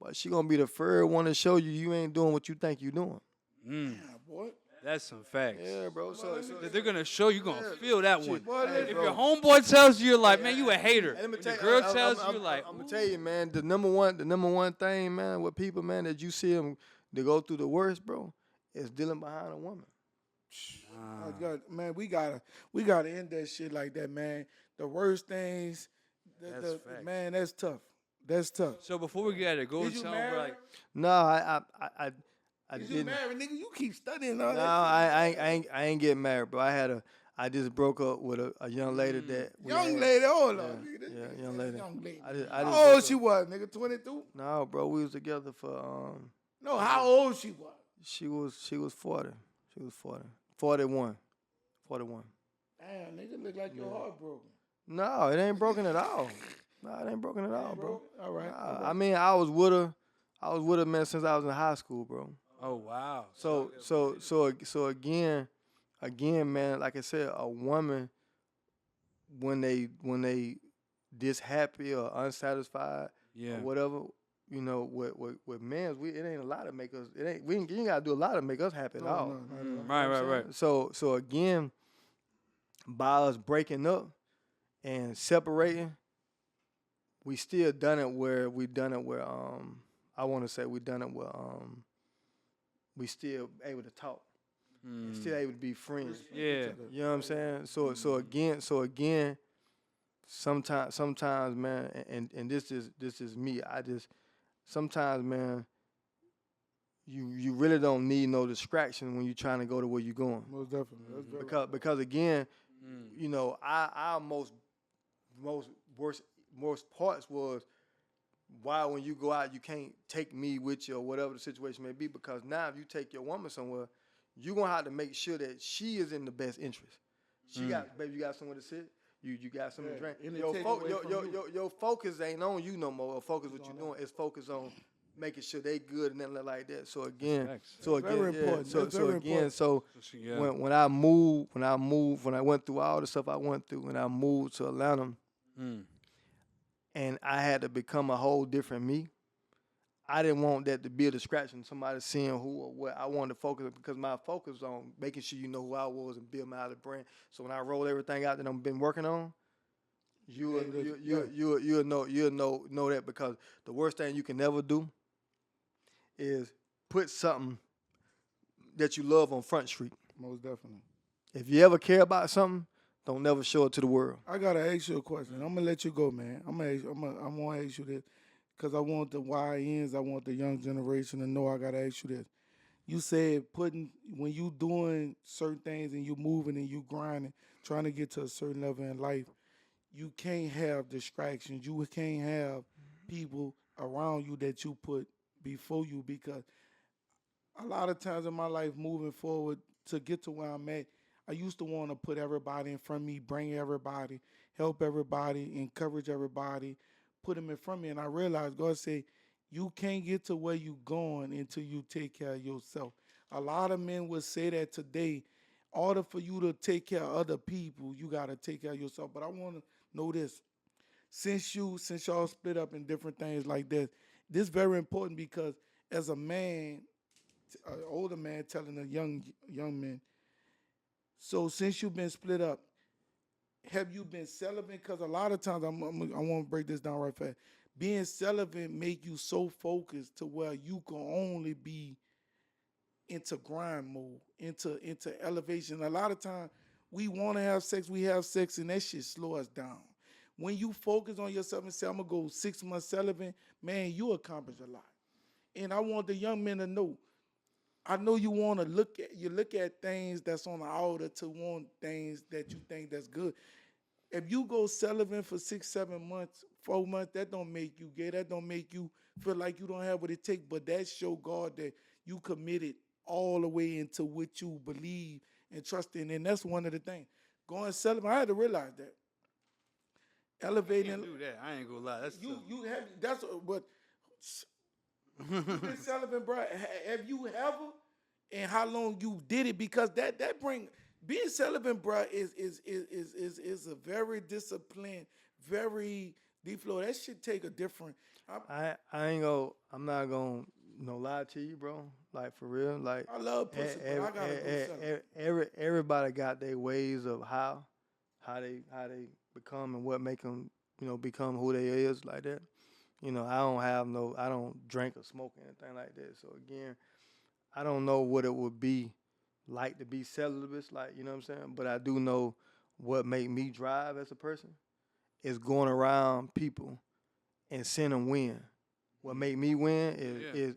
but she gonna be the first one to show you ain't doing what you think you doing. Yeah, boy. That's some facts. Yeah, bro. So They're gonna show you, gonna feel that one. Hey, If bro. your homeboy tells you, you're like, man, you a hater. Let me When tell the you, girl tells you, you're I'm like, gonna tell you, man. The number one thing, man, with people, man, that you see them to go through the worst, bro, is dealing behind a woman. Man, we gotta end that shit like that, man. The worst things, That's facts. man, that's tough. That's tough. So before we get at it, go Is and you tell them, married? like, No, I Is you didn't. married, nigga? You keep studying all No, that. I ain't getting married, bro. I just broke up with a young lady that we Young had. lady, hold on. Nigga. Yeah, young lady. Young lady. I just How broke old up. she was, nigga? 22? No, bro, we was together for No, how old she was? she was 40. She was 40. 41. 41. Damn, nigga, look like your heart broken. No, it ain't broken at all. No, it ain't broken at all, bro. All right. Nah, I mean, I was with her, man, since I was in high school, bro. oh wow. So again, man, like I said, a woman when they this happy or unsatisfied Yeah. or whatever, you know, with men, it ain't a lot to make us. You ain't gotta do a lot to make us happy at all. No. Right. So again, by us breaking up and separating, we still done it where I want to say we done it where we still able to talk, and still able to be friends. Yeah. You know what I'm saying? So again, sometimes, man, and this is me. Sometimes, man, you really don't need no distraction when you're trying to go to where you're going. Most definitely. That's very Because again, you know, our most worst parts was why when you go out you can't take me with you or whatever the situation may be, because now if you take your woman somewhere, you're gonna have to make sure that she is in the best interest. You got somewhere to sit. You got something to drink. Your focus ain't on you no more. Or focus what you're doing. It's focus on making sure they good and nothing like that. So again, very important. That's very important. When I went through all the stuff I went through, when I moved to Atlanta, and I had to become a whole different me, I didn't want that to be a distraction. Somebody seeing who or what. I wanted to focus, because my focus was on making sure you know who I was and build my other brand. So when I roll everything out that I've been working on, you'll know that, because the worst thing you can never do is put something that you love on Front Street. Most definitely. If you ever care about something, don't never show it to the world. I gotta ask you a question. I'm gonna let you go, man. I'm gonna ask you this, because I want the YNs, I want the young generation to know. I gotta ask you this. You said when you doing certain things and you moving and you grinding, trying to get to a certain level in life, you can't have distractions. You can't have people around you that you put before you, because a lot of times in my life moving forward to get to where I'm at, I used to want to put everybody in front of me, bring everybody, help everybody, encourage everybody, put them in front of me. And I realized God said, you can't get to where you going until you take care of yourself. A lot of men would say that today. In order for you to take care of other people, you got to take care of yourself. But I want to know this. Since y'all split up in different things like this is very important, because as a man, an older man telling a young man, so since you've been split up, have you been celibate? Because a lot of times, I want to break this down right fast. Being celibate make you so focused to where you can only be into grind mode, into elevation. A lot of times, we want to have sex, we have sex, and that shit slow us down. When you focus on yourself and say, I'm going to go 6 months celibate, man, you accomplish a lot. And I want the young men to know, I know you want to look at things that's on the outer to want things that you think that's good. If you go celibate for 6, 7 months, 4 months, that don't make you gay. That don't make you feel like you don't have what it takes. But that show God that you committed all the way into what you believe and trust in. And that's one of the things. Going celibate, I had to realize that. Elevating. Can't do that. I ain't gonna lie. That's tough. you have that's what you've been celibate, bro. Have you ever, and how long you did it? Because that bring being celibate, bro, is a very disciplined, very D Phlo. That should take a different. I'm not gonna lie to you, bro. Like for real, like I love pussy, but I gotta go celibate. everybody got their ways of how they become and what make them become who they is like that. I don't drink or smoke or anything like that. So again, I don't know what it would be like to be celibate, like, you know what I'm saying? But I do know what make me drive as a person is going around people and seeing them win. What make me win is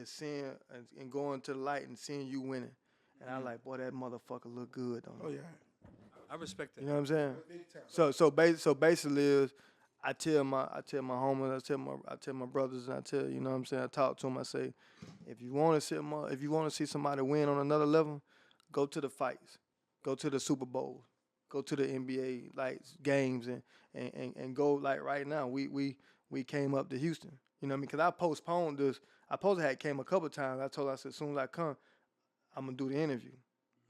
seeing and going to the light and seeing you winning. And I like, boy, that motherfucker look good, don't Oh he? yeah. I respect that. You know what I'm saying? Big time. So basically is I tell my homies, I tell my brothers, and I tell, you know what I'm saying, I talk to them, I say, if you want to see somebody win on another level, go to the fights, go to the Super Bowl, go to the NBA like games, and go like right now. We came up to Houston, you know what I mean? Because I postponed this. I supposed to have came a couple times. I said, as soon as I come, I'm gonna do the interview.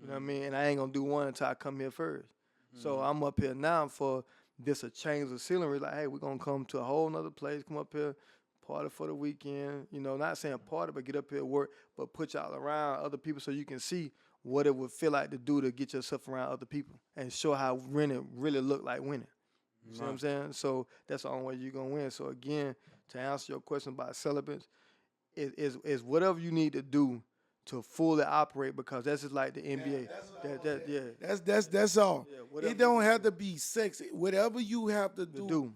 You know what I mean? And I ain't gonna do one until I come here first. So I'm up here now for this a change of scenery. Like, hey, we're gonna come to a whole nother place, come up here, party for the weekend. Not saying party, but get up here, work, but put y'all around other people so you can see what it would feel like to do to get yourself around other people and show how winning really look like winning. You see what I'm saying? So that's the only way you're gonna win. So again, to answer your question about celibates, is whatever you need to do to fully operate, because that's just like the NBA. That's all. Yeah, It don't have to be sex. Whatever you have to do,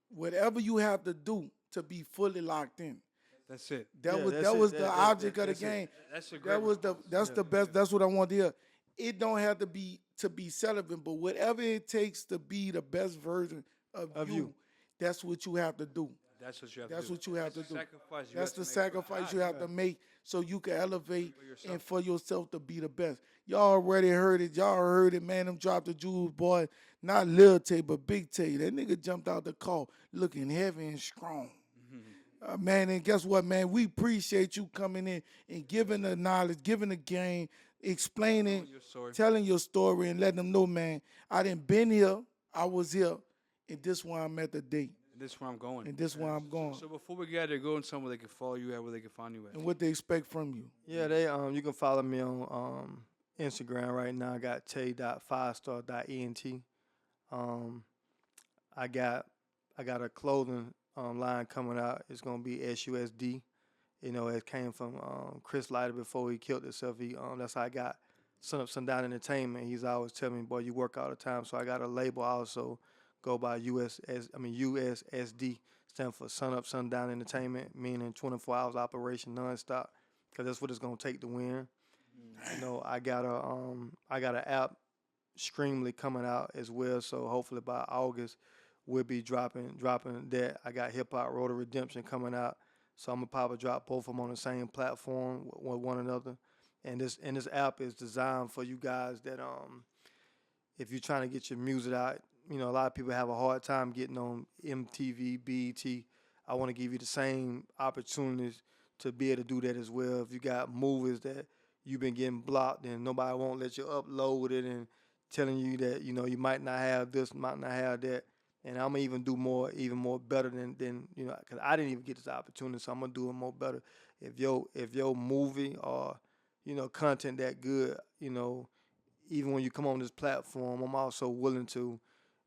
whatever you have to do to be fully locked in. That's it. That was the object of the game. That's a great. That's the best. That's what I want to hear. It don't have to be celibate, but whatever it takes to be the best version of you, that's what you have to do. That's what you have That's to do. what you have to do. Sacrifice you That's have to the make. sacrifice you have to make so you can elevate For yourself. and for yourself to be the best. Y'all already heard it. Y'all heard it, man. Them Drop the Jewels, boy. Not Lil Tay, but Big Tay. That nigga jumped out the car looking heavy and strong. Man, and guess what, man? We appreciate you coming in and giving the knowledge, giving the game, explaining, Your story. telling your story, and letting them know, man, I done been here, I was here, and this where I'm at today, This is where I'm going. and this where I'm going, So before we get out there, go and somewhere they can follow you at, where they can find you at. and what they expect from you. Yeah, they you can follow me on Instagram right now. I got tay.5star.ent. I got a clothing line coming out. It's gonna be SUSD. It came from Chris Lighter before he killed himself. That's how I got Sun Up Sundown Entertainment. He's always telling me, boy, you work all the time. So I got a label also, go by USSD, stand for Sun Up Sundown Entertainment, meaning 24 hours operation nonstop, because that's what it's gonna take to win. I got an app Streamly coming out as well. So hopefully by August we'll be dropping that. I got Hip Hop Road to Redemption coming out, so I'm gonna probably drop both of them on the same platform with one another. And this app is designed for you guys that if you're trying to get your music out, you know, a lot of people have a hard time getting on MTV, BET. I want to give you the same opportunities to be able to do that as well. If you got movies that you've been getting blocked and nobody won't let you upload it and telling you that, you know, you might not have this, might not have that. And I'm gonna even do even more better than you know, because I didn't even get this opportunity, so I'm gonna do it more better. If your movie or, you know, content that good, you know, even when you come on this platform, I'm also willing to,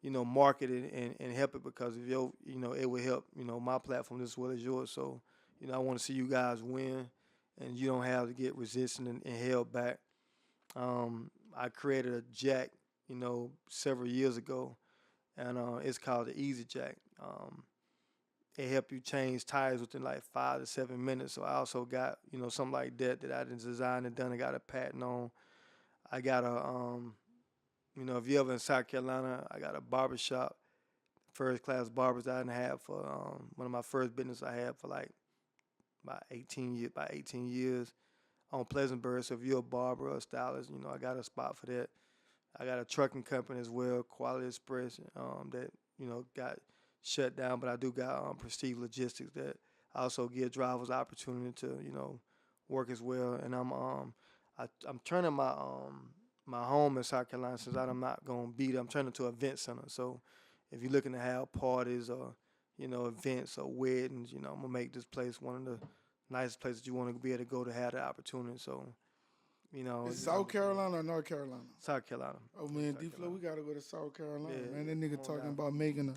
you know, market it and help it, because if you know, it will help, you know, my platform as well as yours. So, you know, I want to see you guys win, and you don't have to get resistant and held back. I created a jack, you know, several years ago, and it's called the Easy Jack. It help you change tires within like 5 to 7 minutes. So I also got, you know, something like that I done designed and done and got a patent on. I got a, you know, if you ever in South Carolina, I got a barbershop, first class barbers I done had for one of my first business I had for like about 18 years on Pleasantburg. So if you're a barber or a stylist, you know, I got a spot for that. I got a trucking company as well, Quality Express, that, you know, got shut down, but I do got Prestige Logistics that also give drivers opportunity to, you know, work as well. And I'm turning my home in South Carolina, since I'm not gonna be there. I'm turning to an event center. So if you're looking to have parties or, you know, events or weddings, you know, I'm gonna make this place one of the nicest places you want to be able to go to have the opportunity. So, you know, Is South Carolina or North Carolina? South Carolina. Oh man, South D Phlo, Carolina. we gotta go to South Carolina, Yeah, man. That nigga come on talking down. about making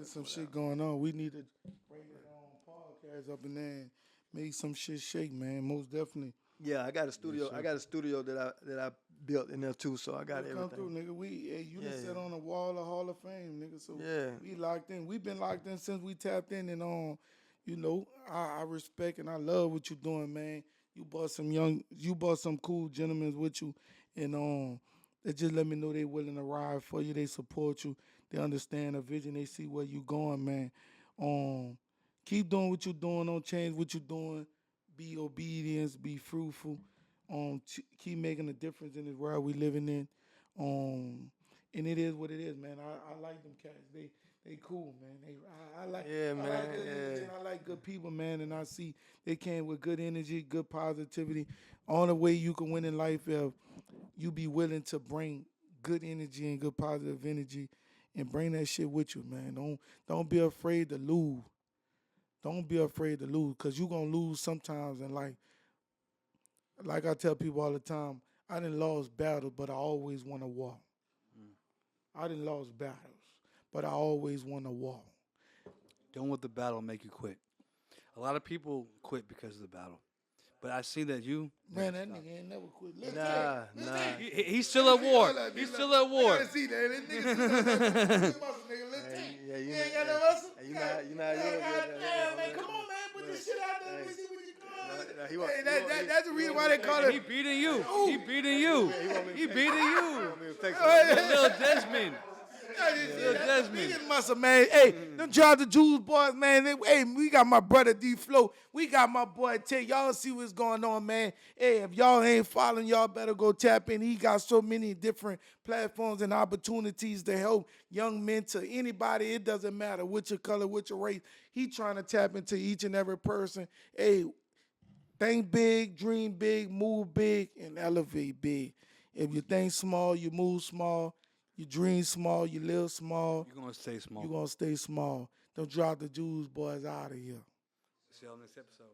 some shit going on. We need to bring his own podcast up in there and make some shit shake, man. Most definitely. Yeah, I got a studio. I got a studio that I built in there too. So I got Come through, everything. nigga. You done Yeah, sit yeah. on the wall of Hall of Fame, nigga. So Yeah. we locked in. We've been locked in since we tapped in, and you know, I respect and I love what you doing, man. You brought some cool gentlemen with you, and they just let me know they willing to ride for you. They support you. They understand the vision. They see where you going, man. Keep doing what you doing. Don't change what you doing. Be obedience. Be fruitful. Keep making a difference in this world we living in. And it is what it is, man. I like them cats. They cool, man. I like Yeah, I man. like good energy, Yeah. and I like good people, man. And I see they came with good energy, good positivity. Only way you can win in life if you be willing to bring good energy and good positive energy, and bring that shit with you, man. Don't be afraid to lose. Don't be afraid to lose, cause you gonna lose sometimes in life. Like I tell people all the time, I didn't lost battles, but I always won a war. I didn't lost battles, but I always won a war. Don't let the battle make you quit. A lot of people quit because of the battle, but I see that you. Man, that nigga ain't never quit. Nah. He's still at war. He's still at war. I gotta see that. That nigga still got that muscle, nigga. Let's Hey, take. yeah, You ain't got no muscle? hey, you know how you Yeah, look God good. damn, man. Come on, man. Put this shit out there. Let me see what you Nah, he got. want- Hey, he want- that's the reason why they call He it. beating you. He beating you. He beating you. Hey, Little Desmond. Little Desmond. Biggest muscle, man. Hey, them Drop the Jewels boys, man. Hey, we got my brother D Phlo. We got my boy Tay. Y'all see what's going on, man. Hey, if y'all ain't following, y'all better go tap in. He got so many different platforms and opportunities to help young men, to anybody. It doesn't matter what your color, what your race. He trying to tap into each and every person. Hey, think big, dream big, move big, and elevate big. If you think small, you move small. You dream small, you live small. You're gonna stay small. You're going to stay small. Don't drop the Jews boys out of here. See y'all next episode.